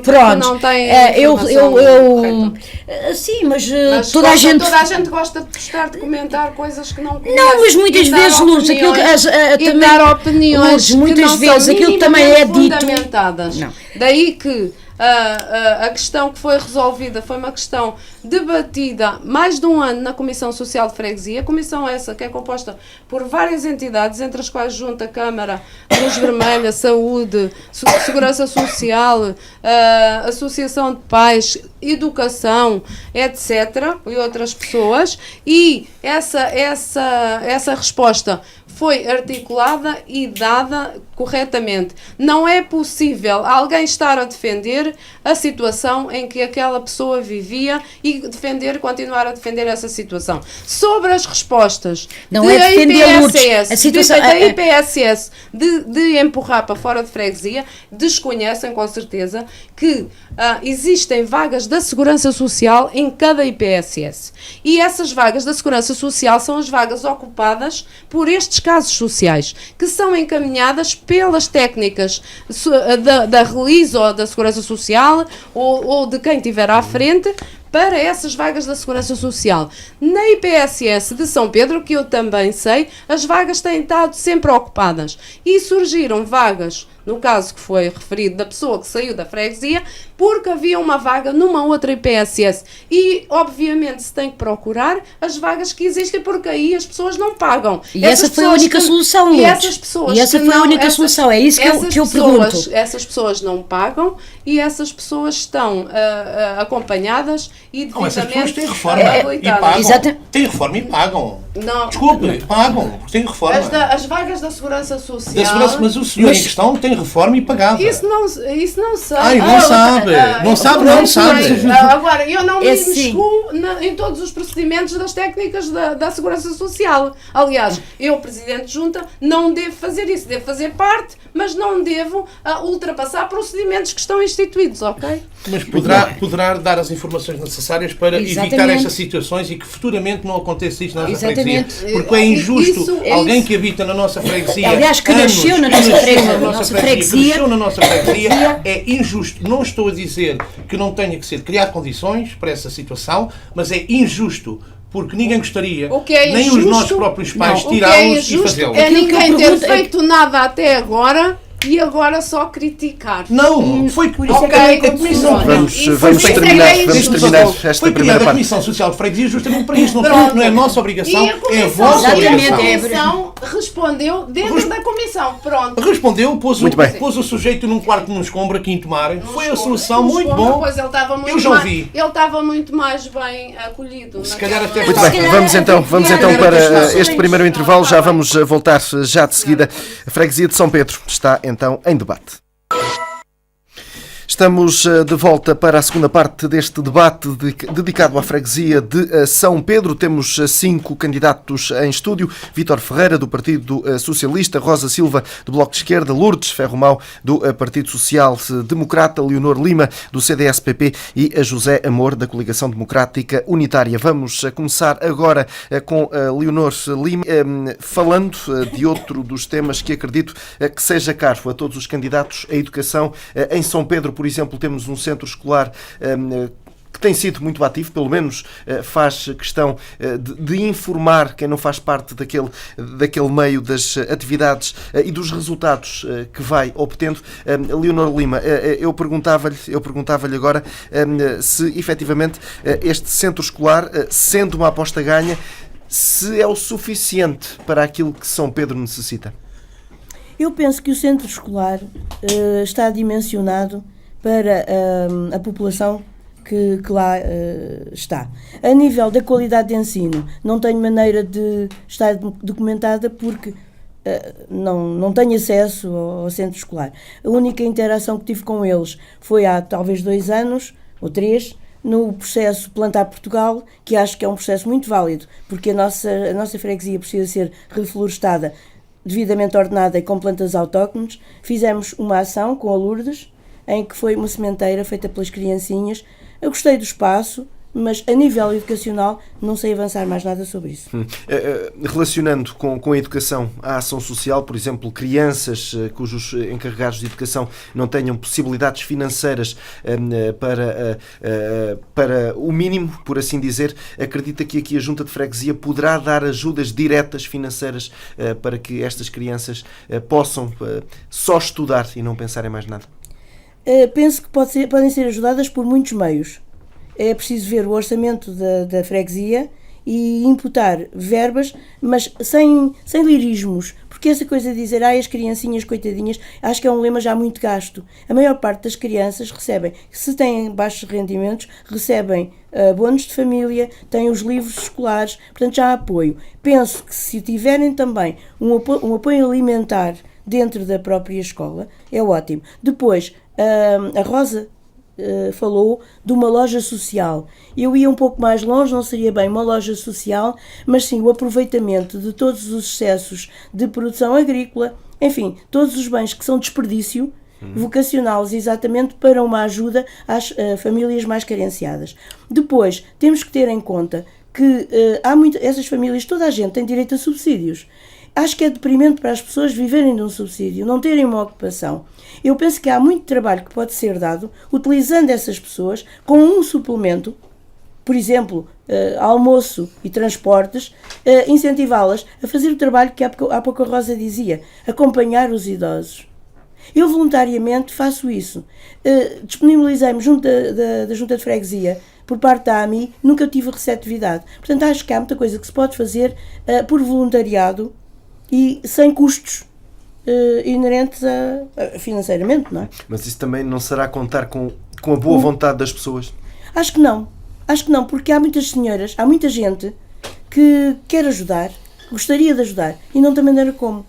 Pronto. Sim, mas toda a gente gosta de gostar de comentar coisas que não conhece. Não, mas muitas vezes, Lourdes, aquilo também dar opiniões Lourdes, muitas que vezes aquilo que também é dito. Não. Daí que a questão que foi resolvida foi uma questão debatida mais de um ano na Comissão Social de Freguesia, comissão essa que é composta por várias entidades, entre as quais Junta, Câmara, Cruz Vermelha, Saúde, Segurança Social, Associação de Pais, Educação, etc., e outras pessoas, e essa resposta foi articulada e dada corretamente. Não é possível alguém estar a defender a situação em que aquela pessoa vivia e continuar a defender essa situação. Sobre as respostas não é defender IPSS, a situação da IPSS de empurrar para fora de freguesia, desconhecem com certeza que existem vagas da Segurança Social em cada IPSS. E essas vagas da Segurança Social são as vagas ocupadas por estes casos sociais, que são encaminhadas pelas técnicas da release ou da Segurança Social ou de quem estiver à frente para essas vagas da Segurança Social. Na IPSS de São Pedro, que eu também sei, as vagas têm estado sempre ocupadas e surgiram vagas, no caso que foi referido da pessoa que saiu da freguesia, porque havia uma vaga numa outra IPSS e obviamente se tem que procurar as vagas que existem, porque aí as pessoas não pagam. E essa foi a única solução, Lourdes. E essa foi a única solução, é isso que eu pergunto. Essas pessoas não pagam e essas pessoas estão acompanhadas e essas pessoas têm reforma e pagam. Têm reforma e pagam. Não. Desculpe, pagam, porque têm reforma. As vagas da Segurança Social... Mas o senhor em questão tem reforma e pagava. Isso não sei. Não sabe. Não sabe. Agora, eu não me mescuo em todos os procedimentos das técnicas da Segurança Social. Aliás, eu, Presidente de Junta, não devo fazer isso. Devo fazer parte, mas não devo ultrapassar procedimentos que estão instituídos, ok? Mas poderá dar as informações necessárias para evitar estas situações e que futuramente não aconteça isto na nossa freguesia. Porque é injusto alguém que habita na nossa freguesia, aliás, que nasceu na nossa freguesia, é injusto. Não estou a dizer que não tenha que ser criar condições para essa situação, mas é injusto. Porque ninguém gostaria, nem os nossos próprios pais, tirá-los e fazê-lo. É ninguém ter feito nada até agora e agora só criticar. Não, foi por isso Vamos terminar esta primeira parte. A Comissão Social de Freguesia justamente para isso. Não é nossa obrigação, é a vossa obrigação. A Comissão respondeu dentro da Comissão. Pronto. Respondeu, pôs o sujeito num quarto num escombro aqui em Tomar. Foi a solução, muito bom. Eu já ouvi. Ele estava muito mais bem acolhido. Se calhar até muito bem, vamos então para este primeiro intervalo. Já vamos voltar já de seguida. A Freguesia de São Pedro está então em debate. Estamos de volta para a segunda parte deste debate dedicado à freguesia de São Pedro. Temos 5 candidatos em estúdio: Vítor Ferreira, do Partido Socialista, Rosa Silva, do Bloco de Esquerda, Lourdes Ferromão, do Partido Social Democrata, Leonor Lima, do CDS-PP e a José Amor, da Coligação Democrática Unitária. Vamos começar agora com a Leonor Lima, falando de outro dos temas que acredito que seja caro a todos os candidatos: a educação. Em São Pedro, por exemplo, temos um centro escolar que tem sido muito ativo, pelo menos faz questão de informar quem não faz parte daquele meio das atividades e dos resultados que vai obtendo. Leonor Lima, eu perguntava-lhe agora se efetivamente este centro escolar, sendo uma aposta ganha, se é o suficiente para aquilo que São Pedro necessita. Eu penso que o centro escolar está dimensionado para a população que lá está. A nível da qualidade de ensino, não tenho maneira de estar documentada porque não tenho acesso ao centro escolar. A única interação que tive com eles foi há talvez 2 anos ou 3, no processo Plantar Portugal, que acho que é um processo muito válido, porque a nossa freguesia precisa ser reflorestada, devidamente ordenada e com plantas autóctones. Fizemos uma ação com a Lourdes, em que foi uma sementeira feita pelas criancinhas. Eu gostei do espaço, mas a nível educacional não sei avançar mais nada sobre isso. Relacionando com a educação, a ação social, por exemplo, crianças cujos encarregados de educação não tenham possibilidades financeiras para o mínimo, por assim dizer, acredita que aqui a Junta de Freguesia poderá dar ajudas diretas financeiras para que estas crianças possam só estudar e não pensar em mais nada? Penso que podem ser ajudadas por muitos meios. É preciso ver o orçamento da freguesia e imputar verbas, mas sem lirismos, porque essa coisa de dizer as criancinhas coitadinhas, acho que é um lema já muito gasto. A maior parte das crianças recebem, se têm baixos rendimentos, recebem bónus de família, têm os livros escolares, portanto já há apoio. Penso que se tiverem também um apoio alimentar dentro da própria escola, é ótimo. Depois, a Rosa falou de uma loja social. Eu ia um pouco mais longe, não seria bem uma loja social, mas sim o aproveitamento de todos os excessos de produção agrícola, enfim, todos os bens que são desperdício, vocacioná-los exatamente para uma ajuda às famílias mais carenciadas. Depois, temos que ter em conta que essas famílias, toda a gente tem direito a subsídios. Acho que é deprimente para as pessoas viverem de um subsídio, não terem uma ocupação. Eu penso que há muito trabalho que pode ser dado utilizando essas pessoas com um suplemento, por exemplo, almoço e transportes, incentivá-las a fazer o trabalho que há pouco a Rosa dizia, acompanhar os idosos. Eu voluntariamente faço isso. Disponibilizei-me junto da Junta de Freguesia, por parte da AMI, nunca tive receptividade. Portanto, acho que há muita coisa que se pode fazer por voluntariado e sem custos inerentes financeiramente, não é? Mas isso também não será contar com a boa vontade das pessoas? Acho que não, porque há muitas senhoras, há muita gente que quer ajudar, gostaria de ajudar e não tem maneira como.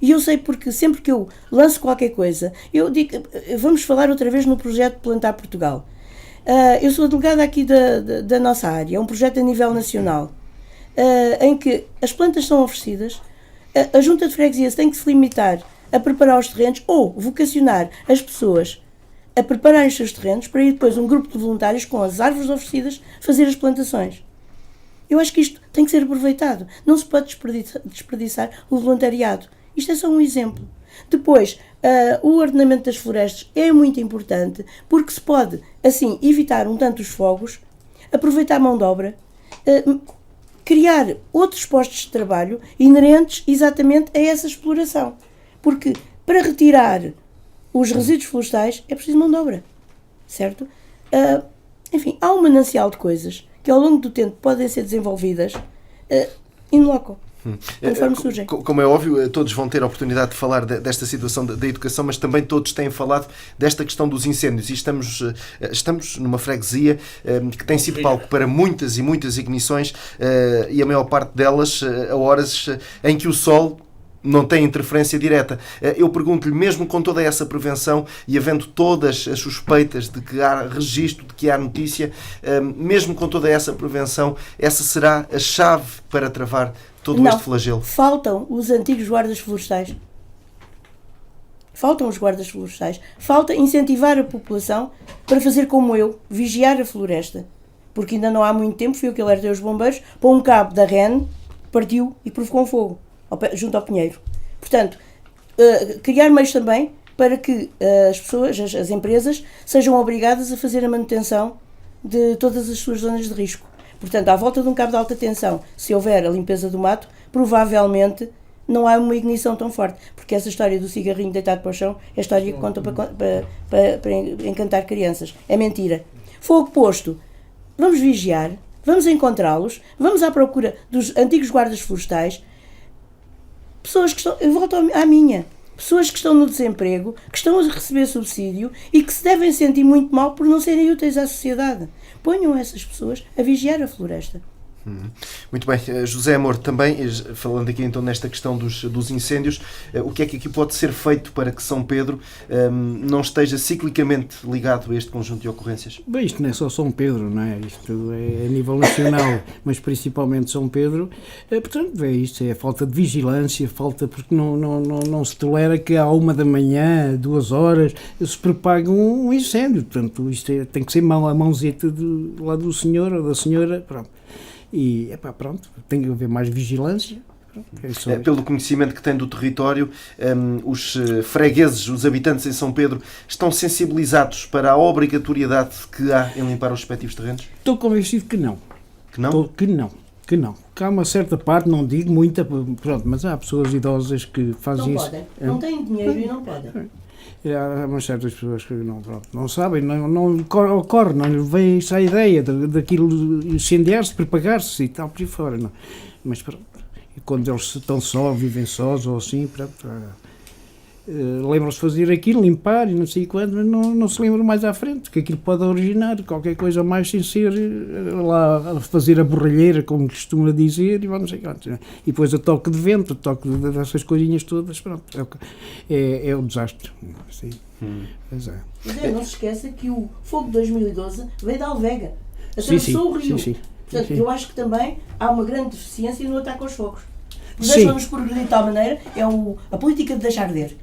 E eu sei porque sempre que eu lanço qualquer coisa, eu digo, vamos falar outra vez no projeto Plantar Portugal. Eu sou a delegada aqui da nossa área, é um projeto a nível nacional, em que as plantas são oferecidas. A Junta de Freguesia tem que se limitar a preparar os terrenos ou vocacionar as pessoas a prepararem os seus terrenos para ir depois um grupo de voluntários com as árvores oferecidas fazer as plantações. Eu acho que isto tem que ser aproveitado. Não se pode desperdiçar o voluntariado. Isto é só um exemplo. Depois, o ordenamento das florestas é muito importante porque se pode, assim, evitar um tanto os fogos, aproveitar a mão de obra, criar outros postos de trabalho inerentes exatamente a essa exploração. Porque para retirar os resíduos florestais é preciso mão de obra, certo? Enfim, há um manancial de coisas que ao longo do tempo podem ser desenvolvidas in loco. Conforme surgem. Como é óbvio, todos vão ter a oportunidade de falar desta situação da educação, mas também todos têm falado desta questão dos incêndios e estamos numa freguesia que tem sido palco para muitas e muitas ignições e a maior parte delas a horas em que o sol não tem interferência direta. Eu pergunto-lhe, mesmo com toda essa prevenção e havendo todas as suspeitas de que há registro, de que há notícia, mesmo com toda essa prevenção, essa será a chave para travar todo este flagelo? Faltam os antigos guardas florestais. Faltam os guardas florestais. Falta incentivar a população para fazer como eu, vigiar a floresta. Porque ainda não há muito tempo fui eu que alertei os bombeiros para um cabo da REN partiu e provocou um fogo junto ao Pinheiro. Portanto, criar meios também para que as pessoas, as empresas, sejam obrigadas a fazer a manutenção de todas as suas zonas de risco. Portanto, à volta de um cabo de alta tensão, se houver a limpeza do mato, provavelmente não há uma ignição tão forte. Porque essa história do cigarrinho deitado para o chão é a história que contam para encantar crianças. É mentira. Fogo posto. Vamos vigiar, vamos encontrá-los, vamos à procura dos antigos guardas florestais, pessoas que estão, eu volto à minha, pessoas que estão no desemprego, que estão a receber subsídio e que se devem sentir muito mal por não serem úteis à sociedade. Ponham essas pessoas a vigiar a floresta. Muito bem. José Amor, também, falando aqui então nesta questão dos incêndios, o que é que aqui pode ser feito para que São Pedro não esteja ciclicamente ligado a este conjunto de ocorrências? Bem, isto não é só São Pedro, não é? Isto é a nível nacional, mas principalmente São Pedro. Portanto, é isto, é a falta de vigilância, falta porque não se tolera que à 1h, 2 horas, se propague um incêndio. Portanto, isto tem que ser a mãozita lá do senhor ou da senhora, pronto. E, pronto, tem que haver mais vigilância. Pelo conhecimento que tem do território, os fregueses, os habitantes em São Pedro, estão sensibilizados para a obrigatoriedade que há em limpar os respectivos terrenos? Estou convencido que não. Que não? Que não. Que há uma certa parte, não digo muita, pronto, mas há pessoas idosas que fazem isso. Não podem. Não têm dinheiro e não podem. Há umas certas pessoas que não sabem, não ocorre, não lhes vem essa ideia daquilo incendiar-se, propagar-se e tal, por aí fora. Não. Mas pronto, e quando eles estão só, vivem sós ou assim, pronto, lembram-se de fazer aquilo, limpar e não sei quando, mas não se lembram mais à frente, que aquilo pode originar qualquer coisa mais sem ser lá a fazer a borralheira, como costuma dizer, e vamos sei quantos. E depois o toque de vento, o toque dessas coisinhas todas, pronto, é um desastre. Sim. Pois é. Mas não se esqueça que o fogo de 2012 veio da Alvega, atravessou o rio. Sim. Portanto, eu acho que também há uma grande deficiência no ataque aos fogos. Sim. Deixam-nos progredir de tal maneira, é a política de deixar arder.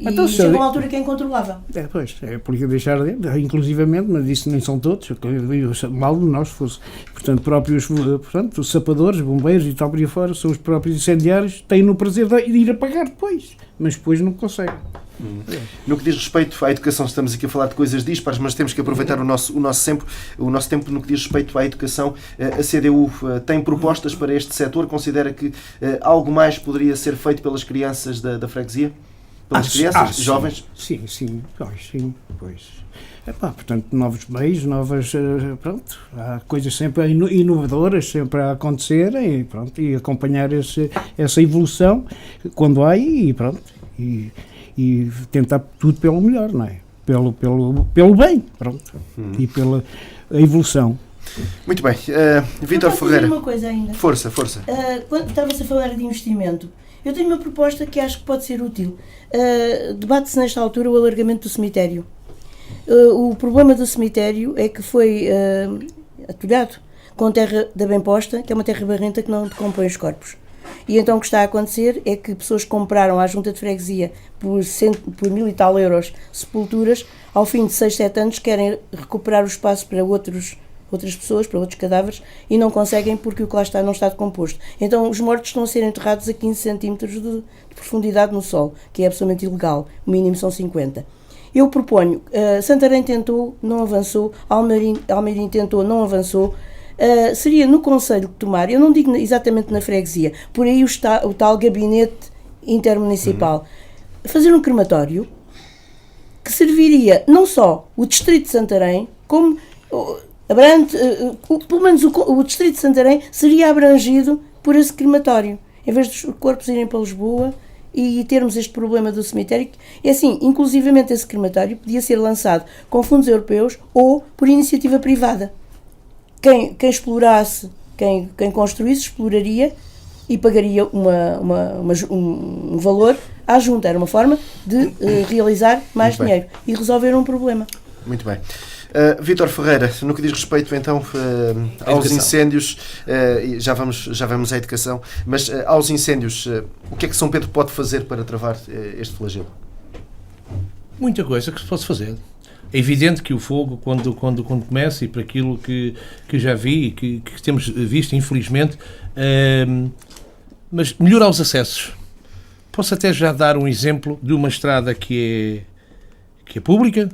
E então, chega uma altura que é incontrolável. Pois, é a política de deixar dentro, inclusivamente, mas isso nem são todos, mal de nós fosse. Portanto, os sapadores, bombeiros e tal por aí fora, são os próprios incendiários, têm no prazer de ir apagar depois, mas depois não conseguem. No que diz respeito à educação, estamos aqui a falar de coisas dispares, mas temos que aproveitar o nosso tempo no que diz respeito à educação. A CDU tem propostas para este setor? Considera que algo mais poderia ser feito pelas crianças da freguesia? Pelas crianças, jovens? Sim. Portanto, novos meios, pronto, há coisas sempre inovadoras, sempre a acontecerem, pronto, e acompanhar essa evolução quando há e pronto, e tentar tudo pelo melhor, não é? Pelo bem, pronto, e pela evolução. Muito bem. Vítor Ferreira. Uma coisa ainda. Força. Quando estava-se a falar de investimento, eu tenho uma proposta que acho que pode ser útil. Debate-se nesta altura o alargamento do cemitério. O problema do cemitério é que foi atulhado com terra da bem posta, que é uma terra barrenta que não decompõe os corpos. E então o que está a acontecer é que pessoas que compraram à junta de freguesia por 1.000 e tal euros sepulturas, ao fim de 6, 7 anos querem recuperar o espaço para outras pessoas, para outros cadáveres, e não conseguem porque o que lá está não está decomposto. Então os mortos estão a ser enterrados a 15 centímetros de profundidade no solo, que é absolutamente ilegal, o mínimo são 50. Eu proponho, Santarém tentou, não avançou, Almeirim tentou, não avançou, seria no Conselho de Tomar, eu não digo exatamente na freguesia, por aí o tal gabinete intermunicipal, fazer um crematório que serviria não só o distrito de Santarém, como pelo menos o distrito de Santarém seria abrangido por esse crematório, em vez dos corpos irem para Lisboa e termos este problema do cemitério. É assim, inclusivamente esse crematório podia ser lançado com fundos europeus ou por iniciativa privada. Quem explorasse, quem construísse, exploraria e pagaria um valor à junta. Era uma forma de realizar mais Muito bem. dinheiro e resolver um problema. Muito bem. Vítor Ferreira, no que diz respeito então aos educação. incêndios, já vamos à educação, mas aos incêndios, o que é que São Pedro pode fazer para travar este flagelo? Muita coisa que se pode fazer. É evidente que o fogo, quando começa, e para aquilo que já vi e que temos visto, infelizmente, mas melhorar os acessos. Posso até já dar um exemplo de uma estrada que é pública,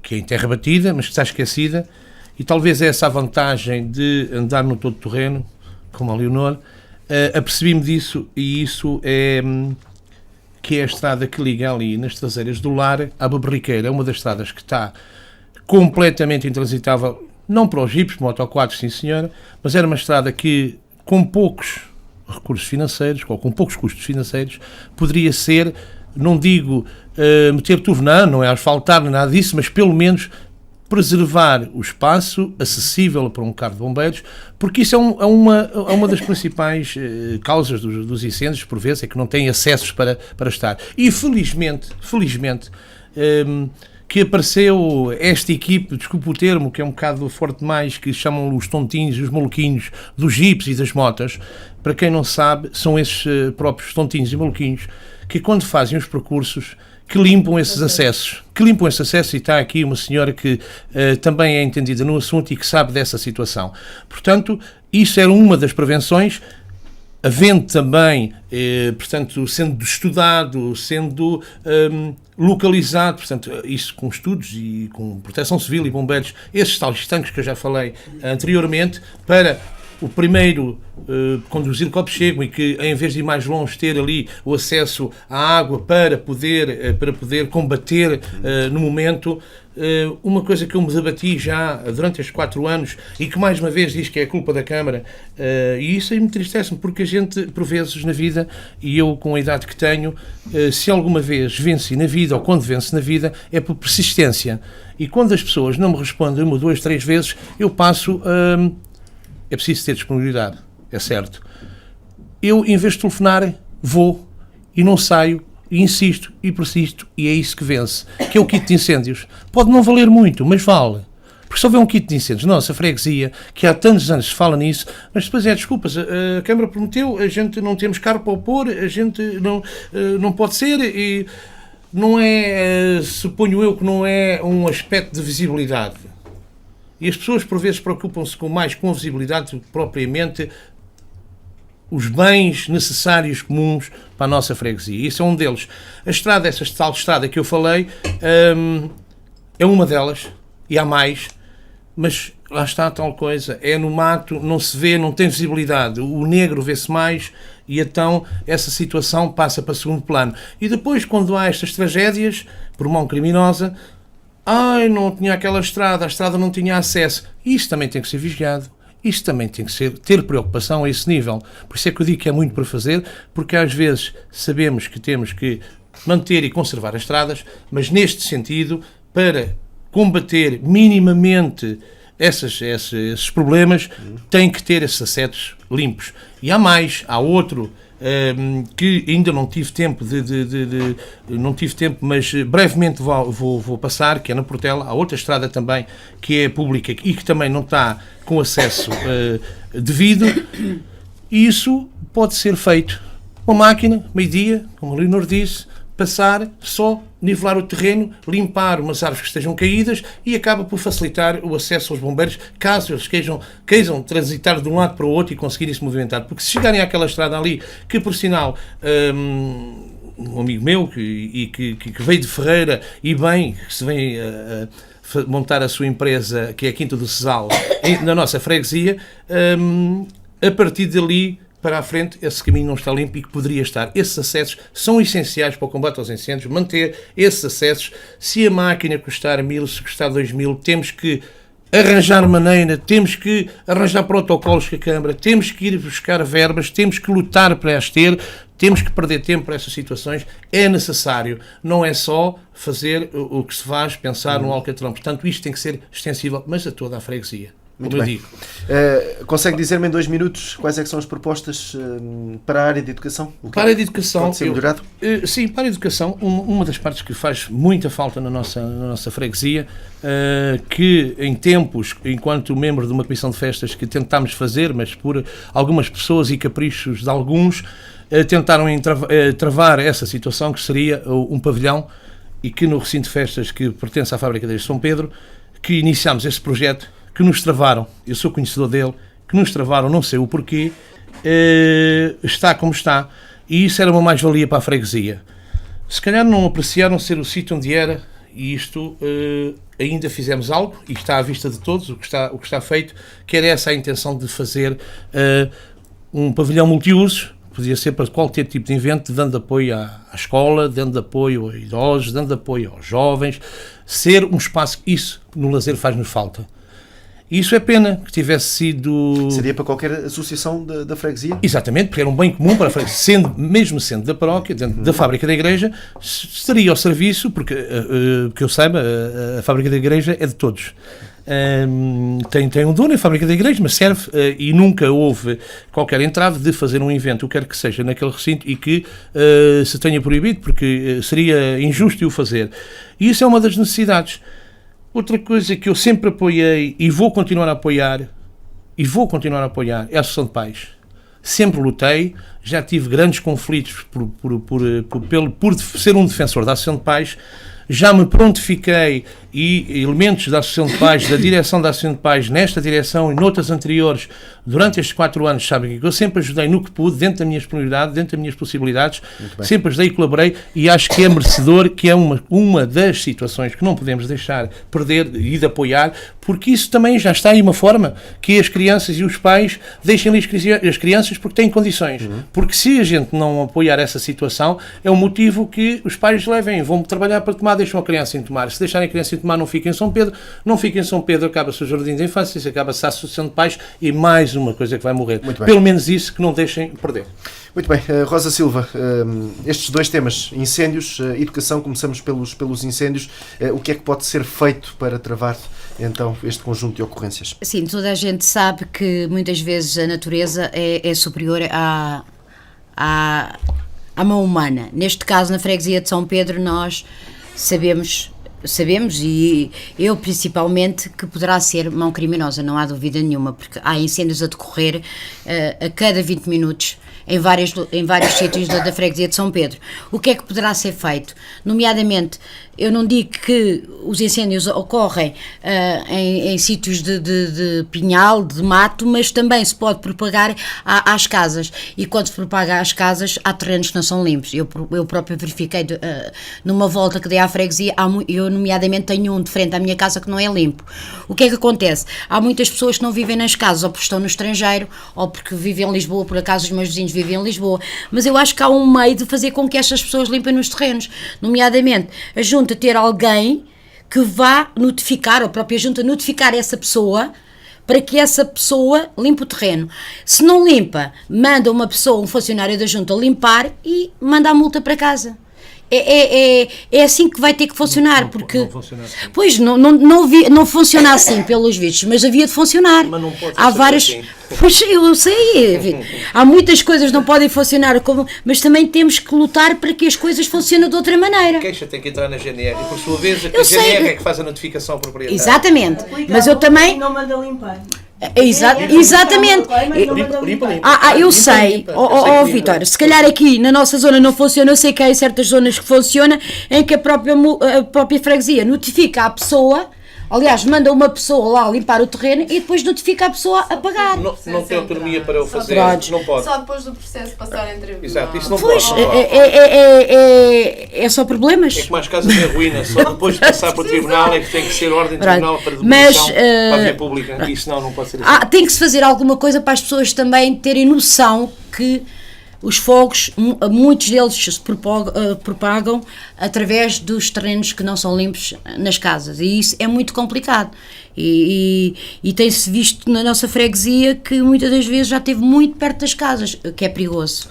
que é em terra batida, mas que está esquecida, e talvez essa a vantagem de andar no todo terreno, como a Leonor, apercebi-me disso, e isso é que é a estrada que liga ali nas traseiras do Lar à Babarriqueira. É uma das estradas que está completamente intransitável, não para os jipes, motoquadros, sim senhora, mas era uma estrada que, com poucos recursos financeiros, ou com poucos custos financeiros, poderia ser, não digo meter tudo, não é asfaltar, nem nada disso, mas pelo menos preservar o espaço acessível para um carro de bombeiros, porque isso é uma das principais causas dos incêndios, por vezes, é que não têm acessos para estar. E felizmente, que apareceu esta equipe, desculpe o termo, que é um bocado forte demais, que chamam os tontinhos e os maluquinhos dos jipes e das motas. Para quem não sabe, são esses próprios tontinhos e maluquinhos que, quando fazem os percursos, que limpam esses acessos. E está aqui uma senhora que também é entendida no assunto e que sabe dessa situação. Portanto, isso era uma das prevenções, havendo também, portanto, sendo estudado, sendo localizado, portanto, isso com estudos e com proteção civil e bombeiros, esses tais tanques que eu já falei anteriormente, para o primeiro conduzir copo chego e que, em vez de ir mais longe, ter ali o acesso à água para poder combater no momento. Uma coisa que eu me debati já durante estes 4 anos e que mais uma vez diz que é culpa da Câmara, e isso aí me entristece-me, porque a gente, por vezes na vida, e eu com a idade que tenho, se alguma vez venci na vida, ou quando venço na vida, é por persistência. E quando as pessoas não me respondem 1, 2, 3 vezes, eu passo é preciso ter disponibilidade, é certo. Eu, em vez de telefonar, vou e não saio, e insisto e persisto, e é isso que vence, que é o kit de incêndios. Pode não valer muito, mas vale. Porque se houver um kit de incêndios, nossa freguesia, que há tantos anos se fala nisso, mas depois desculpas, a Câmara prometeu, a gente não temos carro para opor, a gente não pode ser, e não é, suponho eu que não é um aspecto de visibilidade. E as pessoas, por vezes, preocupam-se mais com a visibilidade do que propriamente os bens necessários comuns para a nossa freguesia. Isso é um deles. A estrada, essa tal estrada que eu falei, é uma delas, e há mais, mas lá está a tal coisa. É no mato, não se vê, não tem visibilidade. O negro vê-se mais, e então essa situação passa para segundo plano. E depois, quando há estas tragédias, por mão criminosa, não tinha aquela estrada, a estrada não tinha acesso. Isto também tem que ser vigiado. Isto também tem que ter preocupação a esse nível. Por isso é que eu digo que é muito para fazer, porque às vezes sabemos que temos que manter e conservar as estradas, mas neste sentido, para combater minimamente esses problemas, tem que ter esses acessos limpos. E há mais, há outro que ainda não tive tempo mas brevemente vou passar, que é na Portela. Há outra estrada também que é pública e que também não está com acesso devido, e isso pode ser feito. Uma máquina, meio-dia, como a Leonor disse, passar, só nivelar o terreno, limpar umas árvores que estejam caídas, e acaba por facilitar o acesso aos bombeiros, caso eles queiram transitar de um lado para o outro e conseguirem se movimentar. Porque se chegarem àquela estrada ali, que por sinal, um amigo meu que veio de Ferreira e bem, que se vem montar a sua empresa, que é a Quinta do Cesal, na nossa freguesia, a partir dali para a frente, esse caminho não está limpo, e que poderia estar. Esses acessos são essenciais para o combate aos incêndios, manter esses acessos. Se a máquina custar 1.000, se custar 2.000, temos que arranjar maneira, temos que arranjar protocolos com a Câmara, temos que ir buscar verbas, temos que lutar para as ter, temos que perder tempo para essas situações. É necessário, não é só fazer o que se faz, pensar no Alcatrão. Portanto, isto tem que ser extensível, mas a toda a freguesia. Muito como eu bem. digo. Consegue dizer-me em 2 minutos quais é que são as propostas para a área de educação? O que Para a área de educação, pode ser melhorado? sim, para a educação, uma das partes que faz muita falta na nossa freguesia, que em tempos, enquanto membro de uma comissão de festas que tentámos fazer, mas por algumas pessoas e caprichos de alguns, tentaram travar essa situação, que seria um pavilhão, e que no recinto de festas que pertence à Fábrica de São Pedro, que iniciámos esse projeto, que nos travaram, eu sou conhecedor dele, que nos travaram, não sei o porquê, está como está, e isso era uma mais-valia para a freguesia. Se calhar não apreciaram ser o sítio onde era, e isto ainda fizemos algo, e está à vista de todos o que está feito, que era essa a intenção de fazer um pavilhão multiusos. Podia ser para qualquer tipo de evento, dando apoio à escola, dando apoio a idosos, dando apoio aos jovens, ser um espaço, isso no lazer faz-nos falta. E isso é pena que tivesse sido... Seria para qualquer associação da freguesia? Exatamente, porque era um bem comum para a freguesia, mesmo sendo da paróquia, dentro da Fábrica da Igreja, estaria ao serviço, porque que eu saiba, a Fábrica da Igreja é de todos. Tem um dono, a Fábrica da Igreja, mas serve, e nunca houve qualquer entrave de fazer um evento, o que quer que seja, naquele recinto, e que se tenha proibido, porque seria injusto o fazer. E isso é uma das necessidades. Outra coisa que eu sempre apoiei e vou continuar a apoiar, é a Associação de Pais. Sempre lutei, já tive grandes conflitos por ser um defensor da Associação de Pais, já me prontifiquei, e elementos da Associação de Pais, da direção da Associação de Pais, nesta direção e noutras anteriores, durante estes 4 anos, sabem que eu sempre ajudei no que pude, dentro da minha disponibilidade, dentro das minhas possibilidades, sempre ajudei e colaborei, e acho que é merecedor, que é uma das situações que não podemos deixar perder e de apoiar, porque isso também já está aí uma forma que as crianças e os pais deixem ali as crianças porque têm condições. Porque se a gente não apoiar essa situação, é um motivo que os pais levem, vão trabalhar para tomar, deixam a criança em tomar. Se deixarem a criança em tomar, não fica em São Pedro, acaba-se o jardim de infância, acaba-se a Associação de Pais, e mais uma coisa que vai morrer. Pelo menos isso, que não deixem perder. Muito bem, Rosa Silva, estes 2 temas, incêndios, educação, começamos pelos incêndios, o que é que pode ser feito para travar então este conjunto de ocorrências? Sim, toda a gente sabe que muitas vezes a natureza é superior à mão humana. Neste caso, na freguesia de São Pedro, nós sabemos, e eu principalmente, que poderá ser mão criminosa, não há dúvida nenhuma, porque há incêndios a decorrer a cada 20 minutos em vários sítios da freguesia de São Pedro. O que é que poderá ser feito? Nomeadamente, eu não digo que os incêndios ocorrem em sítios de pinhal, de mato, mas também se pode propagar às casas. E quando se propaga às casas, há terrenos que não são limpos. Eu próprio verifiquei numa volta que dei à freguesia, eu nomeadamente tenho um de frente à minha casa que não é limpo. O que é que acontece? Há muitas pessoas que não vivem nas casas, ou porque estão no estrangeiro, ou porque vivem em Lisboa, por acaso os meus vizinhos vivem em Lisboa. Mas eu acho que há um meio de fazer com que estas pessoas limpem nos terrenos. Nomeadamente, a junta ter alguém que vá notificar, ou a própria junta notificar essa pessoa, para que essa pessoa limpe o terreno. Se não limpa, manda uma pessoa, um funcionário da junta, limpar e manda a multa para casa. É assim que vai ter que funcionar, porque... Não funciona assim. Pois, não funciona assim, pelos vistos, mas havia de funcionar. Mas não pode Há ser várias... assim. Pois, eu sei, há muitas coisas que não podem funcionar, mas também temos que lutar para que as coisas funcionem de outra maneira. A queixa tem que entrar na GNR, e por sua vez a Eu sei. GNR é que faz a notificação ao proprietário. Exatamente, mas eu também... Não manda limpar. Exatamente. Eu sei, Vitória, se calhar aqui na nossa zona não funciona, eu sei que há em certas zonas que funciona, em que a própria freguesia notifica a pessoa, aliás, manda uma pessoa lá limpar o terreno e depois notifica a pessoa a pagar. Não tem autonomia para o fazer, não pode. Só depois do processo passar em tribunal. Exato, isso não Pois, pode. é só problemas. É como as casas em ruína, só depois de passar para o tribunal é que tem que ser ordem de Pronto. tribunal para Mas, demolição para a via pública, e senão não pode ser assim. Tem que se fazer alguma coisa para as pessoas também terem noção que os fogos, muitos deles se propagam através dos terrenos que não são limpos nas casas, e isso é muito complicado. E tem-se visto na nossa freguesia que muitas das vezes já esteve muito perto das casas, que é perigoso.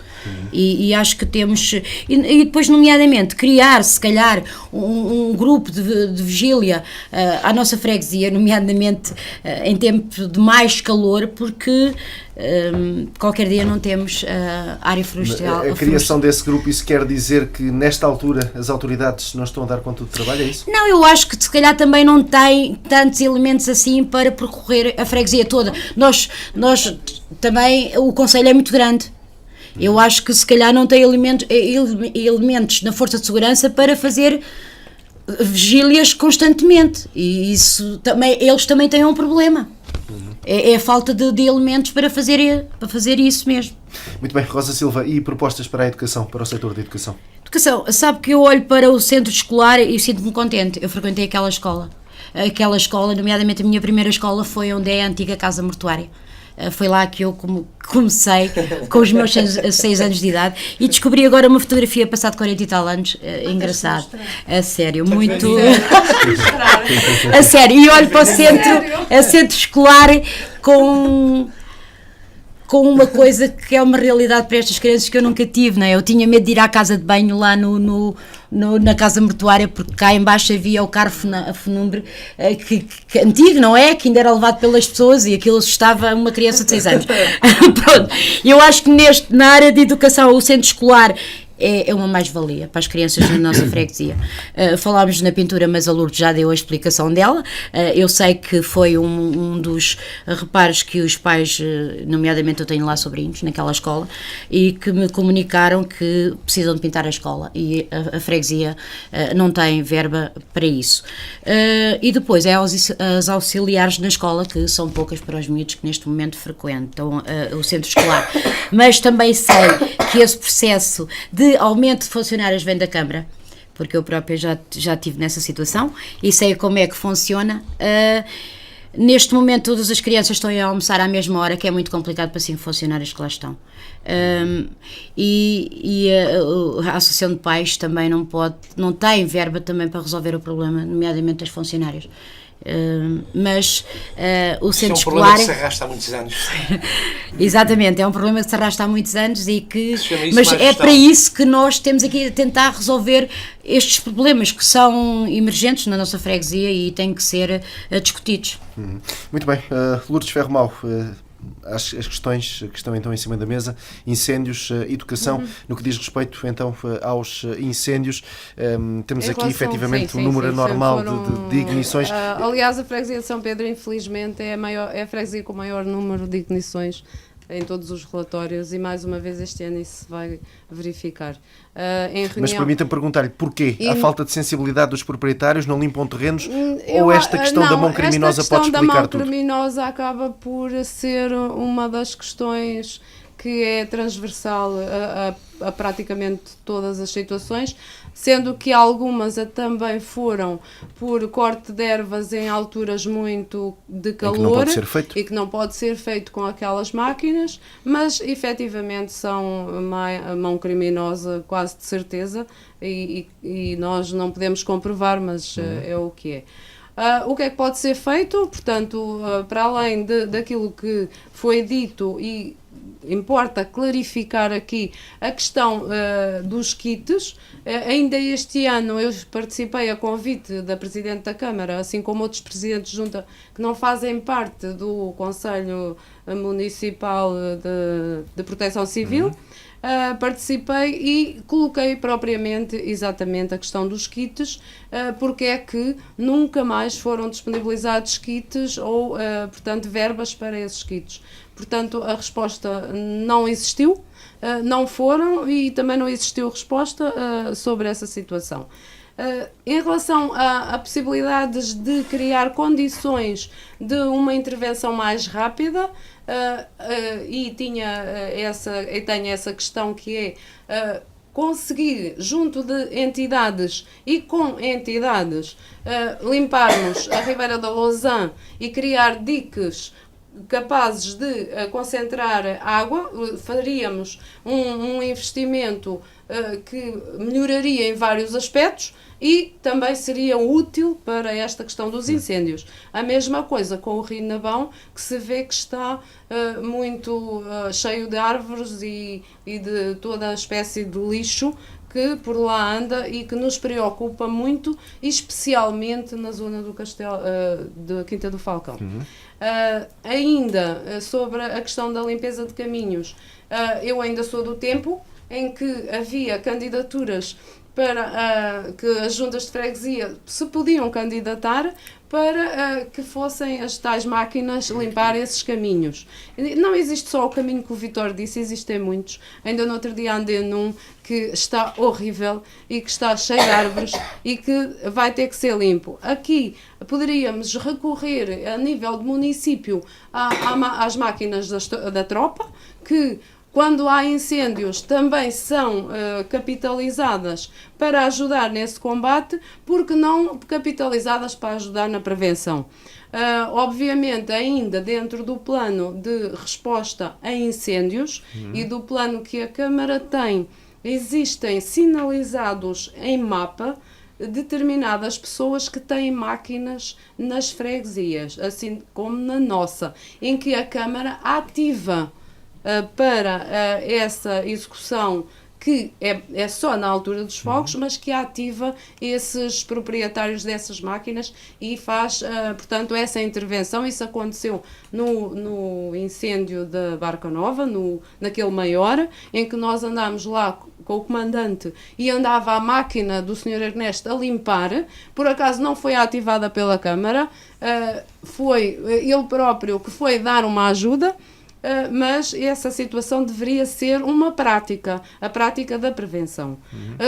E acho que temos, e depois nomeadamente criar se calhar um grupo de vigília à nossa freguesia, nomeadamente em tempo de mais calor, porque qualquer dia não temos área florestal. A criação desse grupo, isso quer dizer que nesta altura as autoridades não estão a dar conta do trabalho, é isso? Não, eu acho que se calhar também não tem tantos elementos assim para percorrer a freguesia toda. Nós também, o concelho é muito grande. Eu acho que se calhar não tem elementos na força de segurança para fazer vigílias constantemente. E isso também, eles também têm um problema. É a falta de elementos para fazer isso mesmo. Muito bem, Rosa Silva, e propostas para a educação, para o setor da educação? Educação, sabe que eu olho para o centro escolar e sinto-me contente. Eu frequentei aquela escola. Aquela escola, nomeadamente a minha primeira escola, foi onde é a antiga Casa Mortuária. Foi lá que eu comecei com os meus 6 anos de idade e descobri agora uma fotografia passado 40 e tal anos, engraçado, a sério, muito a sério, e olho para o centro escolar com uma coisa que é uma realidade para estas crianças que eu nunca tive, não é? Eu tinha medo de ir à casa de banho lá na casa mortuária, porque cá em baixo havia o carro fúnebre que antigo, não é? Que ainda era levado pelas pessoas e aquilo assustava uma criança de 6 anos. Pronto, eu acho que na área de educação, o centro escolar é uma mais-valia para as crianças da nossa freguesia. Falámos na pintura, mas a Lourdes já deu a explicação dela. Eu sei que foi um dos reparos que os pais, nomeadamente eu tenho lá sobrinhos naquela escola, e que me comunicaram que precisam de pintar a escola e a freguesia não tem verba para isso. E depois é as auxiliares na escola, que são poucas para os miúdos que neste momento frequentam o centro escolar. Mas também sei que esse processo de aumento de funcionários vem da Câmara, porque eu própria já estive nessa situação e sei como é que funciona. Neste momento todas as crianças estão a almoçar à mesma hora, que é muito complicado para 5 funcionários que lá estão. A Associação de Pais também não tem verba também para resolver o problema, nomeadamente das funcionárias. Mas o centro escolar. É um problema que se arrasta há muitos anos. Exatamente, é um problema que se arrasta há muitos anos e que. Mas é para isso que nós temos aqui a tentar resolver estes problemas que são emergentes na nossa freguesia e têm que ser discutidos. Muito bem, Lourdes Ferro Mau, as questões que estão então em cima da mesa, incêndios, educação, no que diz respeito então aos incêndios, temos aqui efetivamente um número anormal de ignições. Aliás, a freguesia de São Pedro, infelizmente, é a freguesia com o maior número de ignições em todos os relatórios e mais uma vez este ano isso se vai verificar. Mas permita-me perguntar-lhe porquê? A falta de sensibilidade dos proprietários, não limpam terrenos, ou esta questão da mão criminosa pode explicar tudo? Esta questão da mão criminosa acaba por ser uma das questões que é transversal a praticamente todas as situações, sendo que algumas também foram por corte de ervas em alturas muito de calor e que não pode ser feito com aquelas máquinas, mas efetivamente são mão criminosa quase de certeza e nós não podemos comprovar, mas é o que é. O que é que pode ser feito? Portanto, para além daquilo que foi dito, e importa clarificar aqui a questão dos kits. Ainda este ano eu participei a convite da Presidente da Câmara, assim como outros Presidentes de Junta que não fazem parte do Conselho Municipal de Proteção Civil. Participei e coloquei propriamente exatamente a questão dos kits, porque é que nunca mais foram disponibilizados kits ou, portanto, verbas para esses kits. Portanto, a resposta não existiu, não foram e também não existiu resposta sobre essa situação. Em relação a possibilidades de criar condições de uma intervenção mais rápida, e tenho essa questão que é conseguir, junto de entidades e com entidades, limparmos a Ribeira da Lousã e criar diques capazes de concentrar água, faríamos um investimento que melhoraria em vários aspectos e também seria útil para esta questão dos incêndios. A mesma coisa com o Rio Nabão, que se vê que está muito cheio de árvores e de toda a espécie de lixo que por lá anda e que nos preocupa muito, especialmente na zona do Castelo, da Quinta do Falcão. Ainda sobre a questão da limpeza de caminhos, eu ainda sou do tempo em que havia candidaturas para que as juntas de freguesia se podiam candidatar para que fossem as tais máquinas limpar esses caminhos. Não existe só o caminho que o Vitor disse, existem muitos. Ainda no outro dia andei num que está horrível e que está cheio de árvores e que vai ter que ser limpo. Aqui poderíamos recorrer a nível de município às máquinas da tropa, que quando há incêndios também são capitalizadas para ajudar nesse combate, porque não capitalizadas para ajudar na prevenção. Obviamente, ainda dentro do plano de resposta a incêndios e do plano que a Câmara tem, existem sinalizados em mapa determinadas pessoas que têm máquinas nas freguesias, assim como na nossa, em que a Câmara ativa para essa execução que é só na altura dos fogos, mas que ativa esses proprietários dessas máquinas e faz, portanto, essa intervenção. Isso aconteceu no incêndio da Barca Nova, naquele maior, em que nós andámos lá com o comandante e andava a máquina do Sr. Ernesto a limpar, por acaso não foi ativada pela Câmara, foi ele próprio que foi dar uma ajuda, mas essa situação deveria ser uma prática, a prática da prevenção.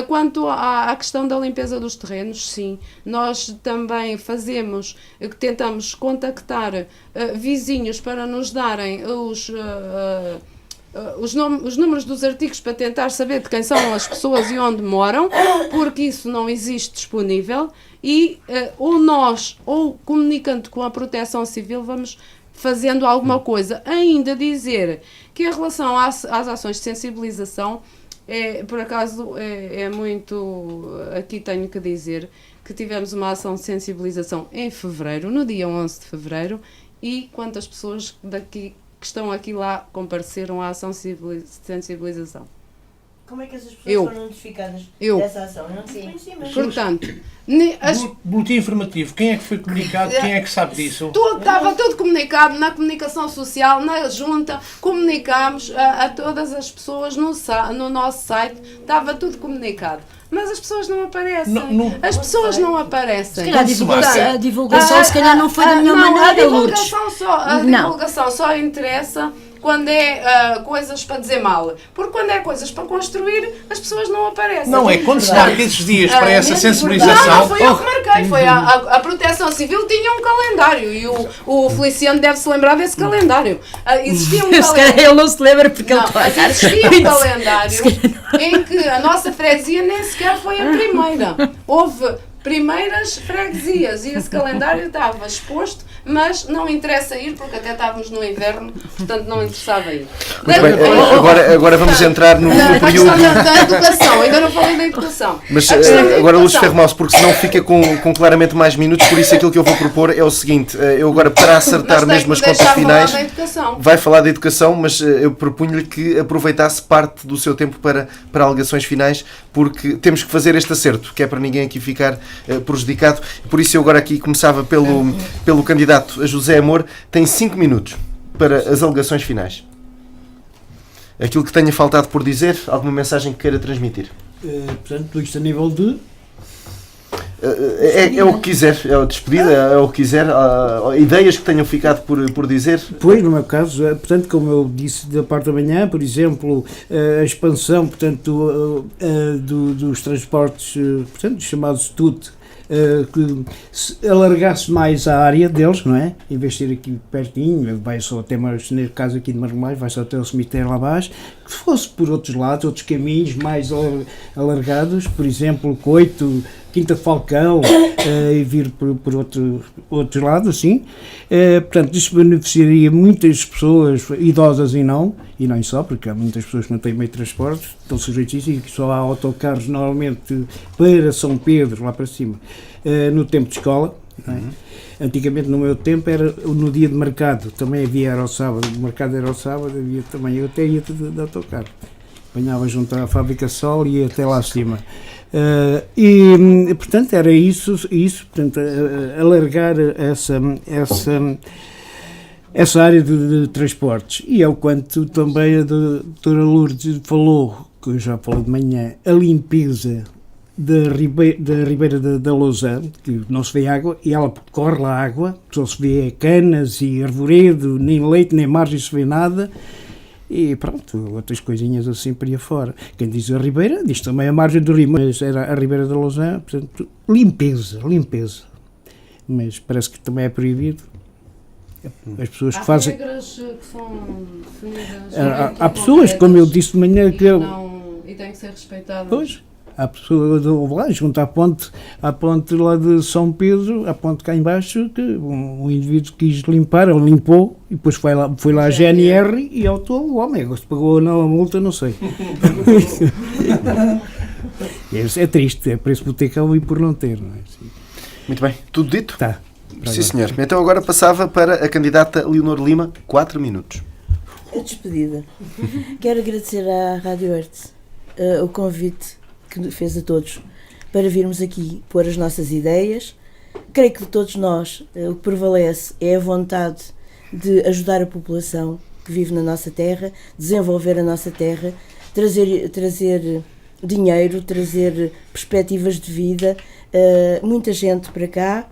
Quanto à questão da limpeza dos terrenos, sim, nós também tentamos contactar vizinhos para nos darem os números dos artigos para tentar saber de quem são as pessoas e onde moram, porque isso não existe disponível e ou nós, ou comunicando com a Proteção Civil, vamos fazendo alguma coisa. Ainda dizer que em relação às ações de sensibilização, por acaso é muito... Aqui tenho que dizer que tivemos uma ação de sensibilização em fevereiro, no dia 11 de fevereiro, e quantas pessoas que estão aqui lá compareceram à ação de sensibilização? Como é que essas pessoas foram notificadas dessa ação? Eu não conheci, mas... Portanto, boletim informativo, quem é que foi comunicado, quem é que sabe disso? Estava tudo comunicado na comunicação social, na junta, comunicámos a todas as pessoas no nosso site, estava tudo comunicado. Mas as pessoas não aparecem. As pessoas não aparecem. Se calhar a divulgação se calhar não foi da melhor maneira, Lourdes. A divulgação só interessa quando é coisas para dizer mal. Porque quando é coisas para construir, as pessoas não aparecem. Não, é quando se marca esses dias para essa sensibilização. Não foi eu que marquei, foi a Proteção Civil tinha um calendário e o Feliciano deve se lembrar desse calendário. Existia um Se calhar ele não se lembra porque ele está a cara. Existia um calendário em que a nossa freguesia nem sequer foi a primeira. Houve primeiras freguesias e esse calendário estava exposto, mas não interessa ir porque até estávamos no inverno, portanto não interessava ir. Muito bem, agora vamos entrar no período... da educação, ainda não falei da educação. Mas agora, Lourdes Ferro Maus, porque senão fica com claramente mais minutos, por isso aquilo que eu vou propor é o seguinte, eu agora para acertar mesmo as contas finais, vai falar da educação, mas eu propunho-lhe que aproveitasse parte do seu tempo para alegações finais, porque temos que fazer este acerto, que é para ninguém aqui ficar prejudicado. Por isso eu agora aqui começava pelo candidato a José Amor. Tem 5 minutos para as alegações finais. Aquilo que tenha faltado por dizer, alguma mensagem que queira transmitir. Portanto, isto a nível de... É o que quiser, é a despedida, é o que quiser, ideias que tenham ficado por dizer. Pois, no meu caso, portanto, como eu disse da parte da manhã, por exemplo, a expansão, portanto, dos transportes, portanto, chamados TUT, que se alargasse mais a área deles, não é? Em vez de ser aqui pertinho, vai só até, mas neste caso aqui de Marmolais, vai só até o cemitério lá abaixo, que fosse por outros lados, outros caminhos mais alargados, por exemplo, Coito, Quinta de Falcão, e vir por outro lado, assim. Portanto, isto beneficiaria muitas pessoas, idosas e não só, porque há muitas pessoas que não têm meio de transporte, estão sujeitos a isso, e que só há autocarros normalmente para São Pedro, lá para cima, no tempo de escola, não é? Antigamente, no meu tempo, era no dia de mercado, também havia, era ao sábado, o mercado era ao sábado, havia também, eu até ia de autocarro, apanhava junto à fábrica Sol e ia até lá acima. Portanto, era isso portanto, alargar essa área de transportes. E é o quanto também a doutora Lourdes falou, que eu já falei de manhã, a limpeza da Ribeira da Lousã, que não se vê água, e ela corre lá água, só se vê canas e arvoredo, nem leite, nem margem se vê nada. E pronto, outras coisinhas assim para aí fora. Quem diz a Ribeira, diz também a margem do rio, mas era a Ribeira da Lousã, portanto, limpeza. Mas parece que também é proibido. As pessoas que fazem... Há regras que são definidas... Há pessoas, como eu disse de manhã, que... E têm que ser respeitadas. Pois, há pessoas lá, junto à ponte lá de São Pedro, à ponte cá embaixo, que um indivíduo quis limpar, ele limpou, e depois foi lá a GNR e autuou o homem. Se pagou ou não a multa, não sei. É triste, é preço por ter cão e por não ter. Não é? Muito bem, tudo dito? Tá. Sim, senhor. Então agora passava para a candidata Leonor Lima, 4 minutos. A despedida. Quero agradecer à Rádio Hertz o convite que fez a todos para virmos aqui pôr as nossas ideias. Creio que de todos nós o que prevalece é a vontade de ajudar a população que vive na nossa terra, desenvolver a nossa terra, trazer dinheiro, trazer perspectivas de vida, muita gente para cá.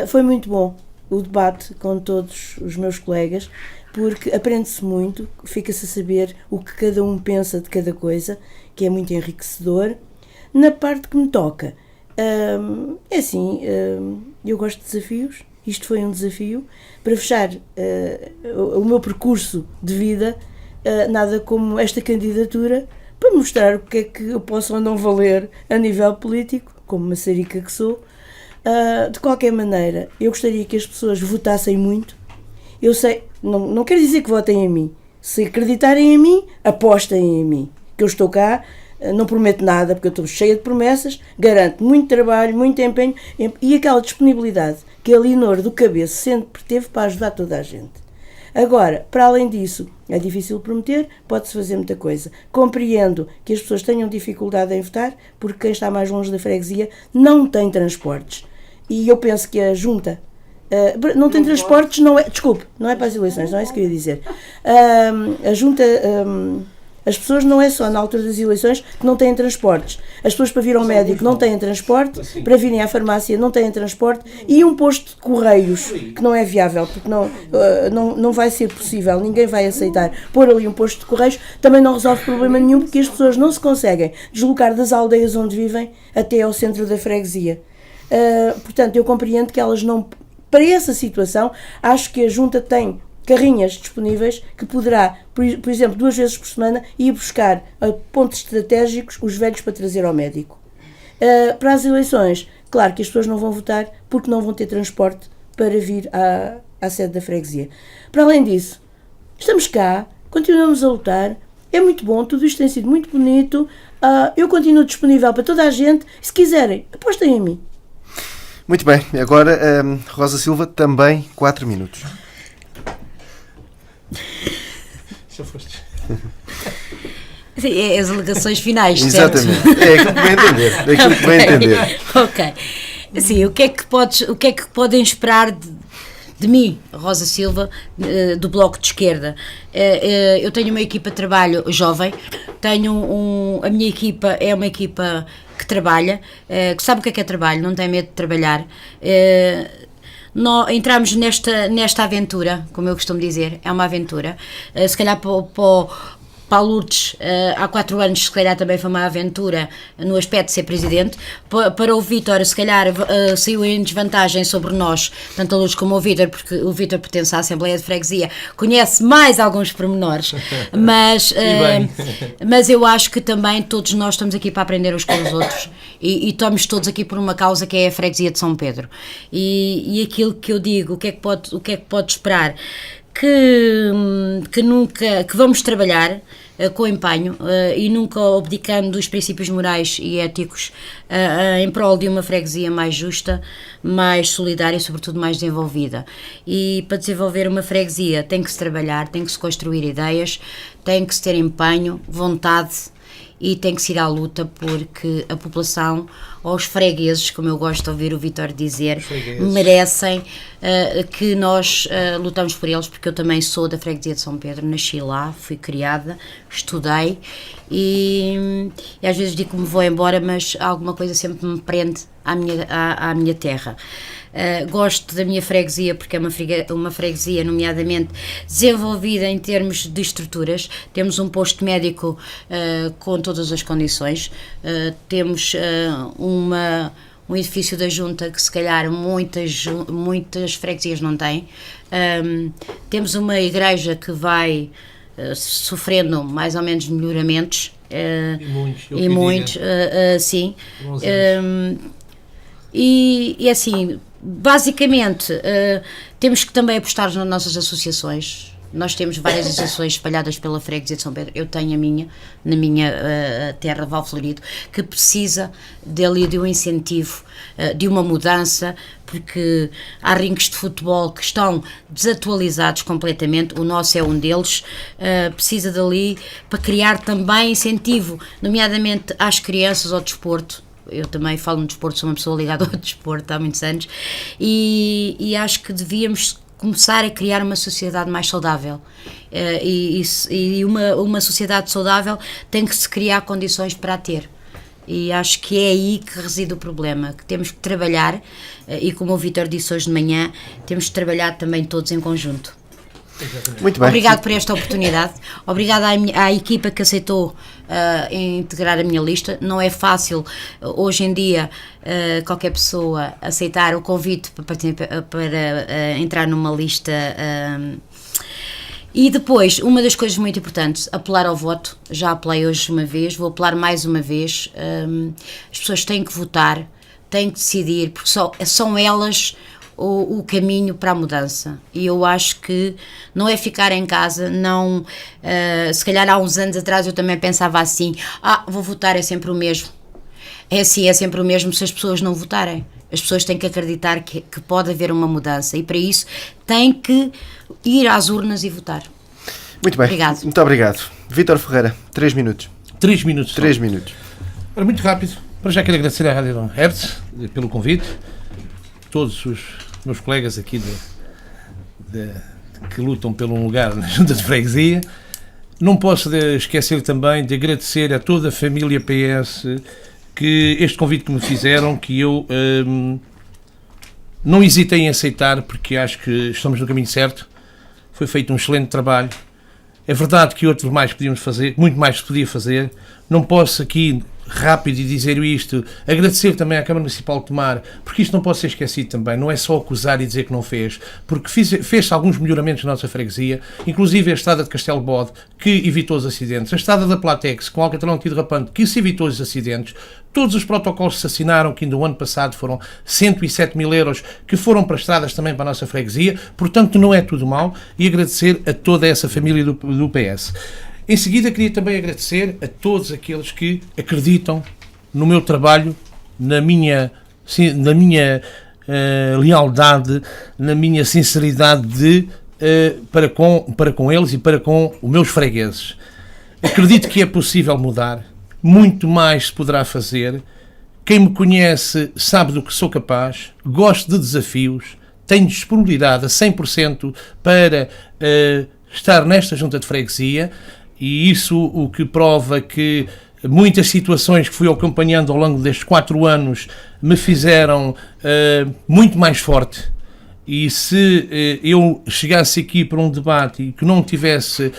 Foi muito bom o debate com todos os meus colegas, porque aprende-se muito, fica-se a saber o que cada um pensa de cada coisa, que é muito enriquecedor. Na parte que me toca, é assim, eu gosto de desafios, isto foi um desafio. Para fechar o meu percurso de vida, nada como esta candidatura, para mostrar o que é que eu posso ou não valer a nível político, como maçarica que sou. De qualquer maneira, eu gostaria que as pessoas votassem muito. Eu sei, não quero dizer que votem em mim. Se acreditarem em mim, apostem em mim. Que eu estou cá, não prometo nada, porque eu estou cheia de promessas, garanto muito trabalho, muito empenho e aquela disponibilidade que a Leonor do Cabeço sempre teve para ajudar toda a gente. Agora, para além disso, é difícil prometer, pode-se fazer muita coisa. Compreendo que as pessoas tenham dificuldade em votar, porque quem está mais longe da freguesia não tem transportes. E eu penso que a Junta não tem transportes, não é... Desculpe, não é para as eleições, não é isso que eu ia dizer. A Junta... As pessoas não é só na altura das eleições que não têm transportes. As pessoas para vir ao médico não têm transporte, para virem à farmácia não têm transporte e um posto de correios que não é viável, porque não vai ser possível, ninguém vai aceitar pôr ali um posto de correios, também não resolve problema nenhum, porque as pessoas não se conseguem deslocar das aldeias onde vivem até ao centro da freguesia. Portanto, eu compreendo que elas não... Para essa situação, acho que a Junta tem carrinhas disponíveis que poderá, por exemplo, 2 vezes por semana, ir buscar a pontos estratégicos os velhos para trazer ao médico. Para as eleições, claro que as pessoas não vão votar porque não vão ter transporte para vir à sede da freguesia. Para além disso, estamos cá, continuamos a lutar, é muito bom, tudo isto tem sido muito bonito, eu continuo disponível para toda a gente, se quiserem, apostem em mim. Muito bem, agora Rosa Silva, também 4 minutos. Já foste. Sim, é as alegações finais, exatamente. Certo? É aquilo que vai entender. É aquilo que vai entender. Ok. Assim, o que é que podem esperar de mim, Rosa Silva, do Bloco de Esquerda? Eu tenho uma equipa de trabalho jovem, a minha equipa é uma equipa que trabalha, que sabe o que é trabalho, não tem medo de trabalhar. Nós entramos nesta aventura, como eu costumo dizer, é uma aventura, se calhar para Paulo Lourdes, há 4 anos, se calhar também foi uma aventura no aspecto de ser presidente. Para o Vítor, se calhar saiu em desvantagem sobre nós, tanto a Lourdes como o Vítor, porque o Vítor pertence à Assembleia de Freguesia, conhece mais alguns pormenores, mas eu acho que também todos nós estamos aqui para aprender uns com os outros e estamos todos aqui por uma causa que é a Freguesia de São Pedro. E aquilo que eu digo, o que é que pode esperar? Que vamos trabalhar com empenho e nunca abdicando dos princípios morais e éticos em prol de uma freguesia mais justa, mais solidária e sobretudo mais desenvolvida. E para desenvolver uma freguesia tem que se trabalhar, tem que se construir ideias, tem que se ter empenho, vontade e tem que se ir à luta, porque a população, ou os fregueses, como eu gosto de ouvir o Vítor dizer, merecem que nós lutamos por eles, porque eu também sou da freguesia de São Pedro, nasci lá, fui criada, estudei e às vezes digo que me vou embora, mas alguma coisa sempre me prende à minha terra. Gosto da minha freguesia porque é uma freguesia nomeadamente desenvolvida em termos de estruturas. Temos um posto médico com todas as condições, temos um edifício da junta que se calhar muitas freguesias não têm, temos uma igreja que vai sofrendo mais ou menos melhoramentos, e muitos, sim. E assim, basicamente, temos que também apostar nas nossas associações. Nós temos várias associações espalhadas pela freguesia de São Pedro. Eu tenho a minha, na minha terra, Valflorido, que precisa dali de um incentivo, de uma mudança, porque há rinques de futebol que estão desatualizados completamente, o nosso é um deles, precisa dali para criar também incentivo, nomeadamente às crianças, ao desporto. Eu também falo no desporto, sou uma pessoa ligada ao desporto há muitos anos, e acho que devíamos começar a criar uma sociedade mais saudável, e uma sociedade saudável tem que se criar condições para a ter, e acho que é aí que reside o problema, que temos que trabalhar, e como o Vítor disse hoje de manhã, temos que trabalhar também todos em conjunto. Muito bem. Obrigado por esta oportunidade, obrigada à equipa que aceitou integrar a minha lista. Não é fácil hoje em dia qualquer pessoa aceitar o convite para entrar numa lista, e depois, uma das coisas muito importantes, apelar ao voto. Já apelei hoje uma vez, vou apelar mais uma vez. As pessoas têm que votar, têm que decidir, porque são elas o caminho para a mudança, e eu acho que não é ficar em casa, não, se calhar há uns anos atrás eu também pensava assim, vou votar, é sempre o mesmo. É assim, é sempre o mesmo se as pessoas não votarem. As pessoas têm que acreditar que pode haver uma mudança, e para isso têm que ir às urnas e votar. Muito bem. Obrigado. Muito obrigado. Vítor Ferreira, 3 minutos. 3 minutos. 3 minutos. Ora, muito rápido. Para já quero agradecer à Rádio Hertz pelo convite, todos os meus colegas aqui que lutam pelo lugar na Junta de Freguesia. Não posso esquecer também de agradecer a toda a família PS que este convite que me fizeram, que eu não hesitei em aceitar, porque acho que estamos no caminho certo. Foi feito um excelente trabalho. É verdade que outro mais podíamos fazer, muito mais se podia fazer. Não posso aqui, rápido, e dizer isto, agradecer também à Câmara Municipal de Tomar, porque isto não pode ser esquecido também, não é só acusar e dizer que não fez, porque fez alguns melhoramentos na nossa freguesia, inclusive a estrada de Castelo Bode, que evitou os acidentes, a estrada da Platex, com Alcatrão de Rapante, que se evitou os acidentes, todos os protocolos que se assinaram, que ainda o ano passado foram 107 mil euros, que foram para estradas também para a nossa freguesia, portanto não é tudo mau, e agradecer a toda essa família do PS. Em seguida, queria também agradecer a todos aqueles que acreditam no meu trabalho, na minha lealdade, na minha sinceridade para com eles e para com os meus fregueses. Acredito que é possível mudar, muito mais se poderá fazer. Quem me conhece sabe do que sou capaz, gosto de desafios, tenho disponibilidade a 100% para estar nesta junta de freguesia. E isso o que prova que muitas situações que fui acompanhando ao longo destes 4 anos me fizeram muito mais forte E se eu chegasse aqui para um debate e que não tivesse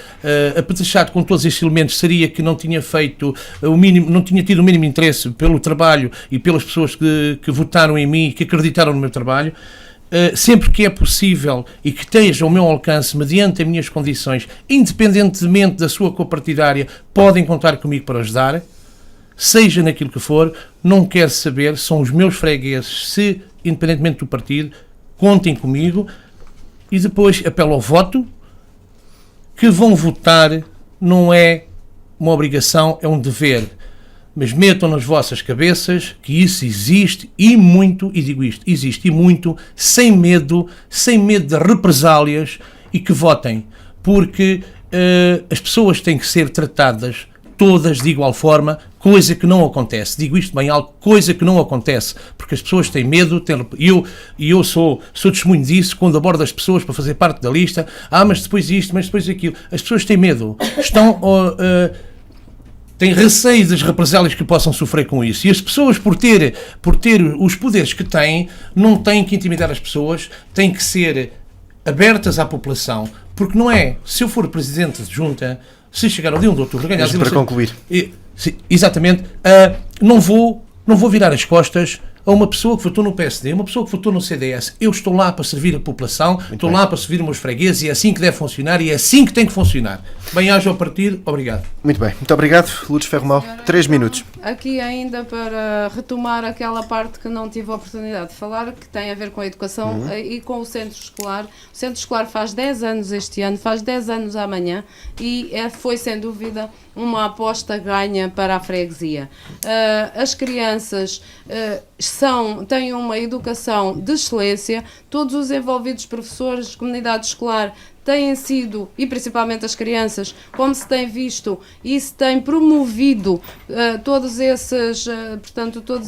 apetrechado com todos estes elementos, seria que não tinha feito o mínimo, não tinha tido o mínimo interesse pelo trabalho e pelas pessoas que votaram em mim e que acreditaram no meu trabalho. Sempre que é possível e que esteja ao meu alcance, mediante as minhas condições, independentemente da sua cor partidária, podem contar comigo para ajudar, seja naquilo que for. Não quero saber, são os meus fregueses, se, independentemente do partido, contem comigo. E depois apelo ao voto, que vão votar, não é uma obrigação, é um dever. Mas metam nas vossas cabeças que isso existe e muito, e digo isto, existe e muito, sem medo de represálias, e que votem, porque as pessoas têm que ser tratadas todas de igual forma, coisa que não acontece. Digo isto bem alto, coisa que não acontece, porque as pessoas têm medo, eu sou testemunho disso, quando abordo as pessoas para fazer parte da lista, mas depois isto, mas depois aquilo, as pessoas têm medo, têm receio das represálias que possam sofrer com isso. E as pessoas, por ter os poderes que têm, não têm que intimidar as pessoas, têm que ser abertas à população. Porque não é, se eu for presidente de junta, se chegar ao dia 1 de outubro, ganhar as eleições... Para concluir. Exatamente. Não vou virar as costas a uma pessoa que votou no PSD, uma pessoa que votou no CDS. Eu estou lá para servir a população, estou lá para servir os meus fregueses, e é assim que deve funcionar e é assim que tem que funcionar. Bem-aja ao partido, obrigado. Muito bem, muito obrigado. Lourdes Ferro-Mal, 3 minutos. Aqui ainda para retomar aquela parte que não tive a oportunidade de falar, que tem a ver com a educação e com o centro escolar. O centro escolar faz 10 anos este ano, faz 10 anos amanhã, e foi sem dúvida uma aposta ganha para a freguesia. As crianças têm uma educação de excelência, todos os envolvidos, professores, comunidade escolar, têm sido, e principalmente as crianças, como se tem visto e se tem promovido todos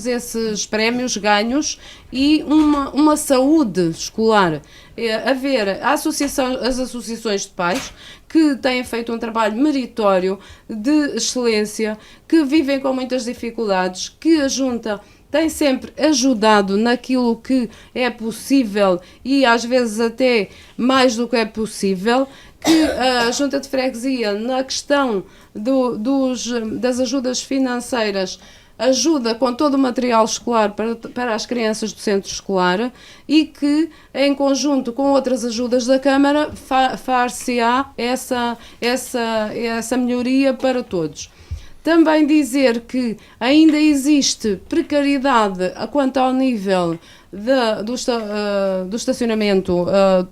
esses prémios ganhos, e uma saúde escolar. As associações de pais que têm feito um trabalho meritório de excelência, que vivem com muitas dificuldades, que a Junta tem sempre ajudado naquilo que é possível e às vezes até mais do que é possível, que a Junta de Freguesia, na questão das ajudas financeiras, ajuda com todo o material escolar para as crianças do centro escolar, e que, em conjunto com outras ajudas da Câmara, far-se-á essa melhoria para todos. Também dizer que ainda existe precariedade quanto ao nível do estacionamento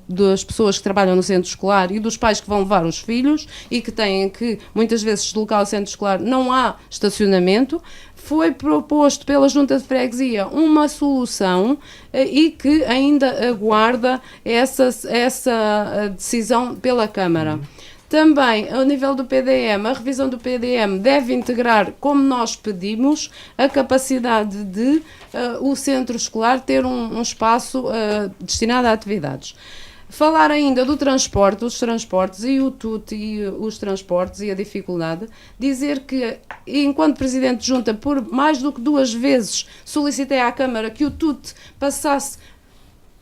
das pessoas que trabalham no centro escolar e dos pais que vão levar os filhos e que têm que, muitas vezes, deslocar ao centro escolar. Não há estacionamento. Foi proposto pela Junta de Freguesia uma solução e que ainda aguarda essa decisão pela Câmara. Também, ao nível do PDM, a revisão do PDM deve integrar, como nós pedimos, a capacidade de o centro escolar ter um espaço destinado a atividades. Falar ainda do transporte, os transportes e o TUT e os transportes e a dificuldade. Dizer que, enquanto Presidente de Junta, por mais do que 2 vezes solicitei à Câmara que o TUT passasse,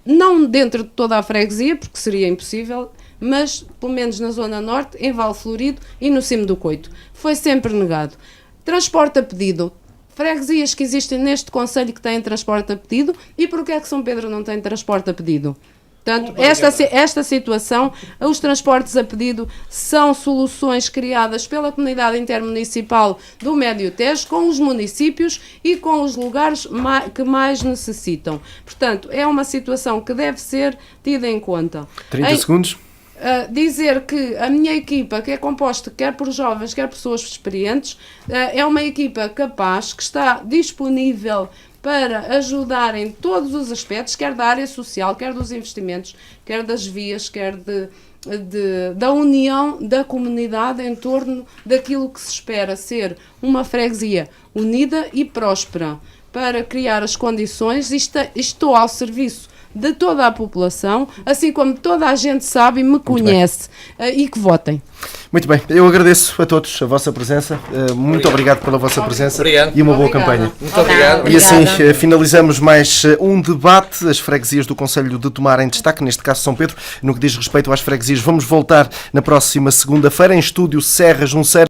não dentro de toda a freguesia, porque seria impossível, mas pelo menos na Zona Norte, em Vale Florido e no Cimo do Coito. Foi sempre negado. Transporte a pedido. Freguesias que existem neste concelho que têm transporte a pedido, e porquê é que São Pedro não tem transporte a pedido? Portanto, esta situação, os transportes a pedido são soluções criadas pela comunidade intermunicipal do Médio Tejo, com os municípios e com os lugares que mais necessitam. Portanto, é uma situação que deve ser tida em conta. 30 segundos. Dizer que a minha equipa, que é composta quer por jovens, quer por pessoas experientes, é uma equipa capaz, que está disponível para ajudar em todos os aspectos, quer da área social, quer dos investimentos, quer das vias, quer da união da comunidade em torno daquilo que se espera ser uma freguesia unida e próspera, para criar as condições. Estou ao serviço de toda a população, assim como toda a gente sabe e me conhece, e que votem. Muito bem, eu agradeço a todos a vossa presença. Muito obrigado pela vossa presença e uma boa campanha. Muito obrigado. E assim finalizamos mais um debate. As freguesias do Concelho de Tomar em destaque, neste caso São Pedro. No que diz respeito às freguesias, vamos voltar na próxima segunda-feira em estúdio Serra Junceira.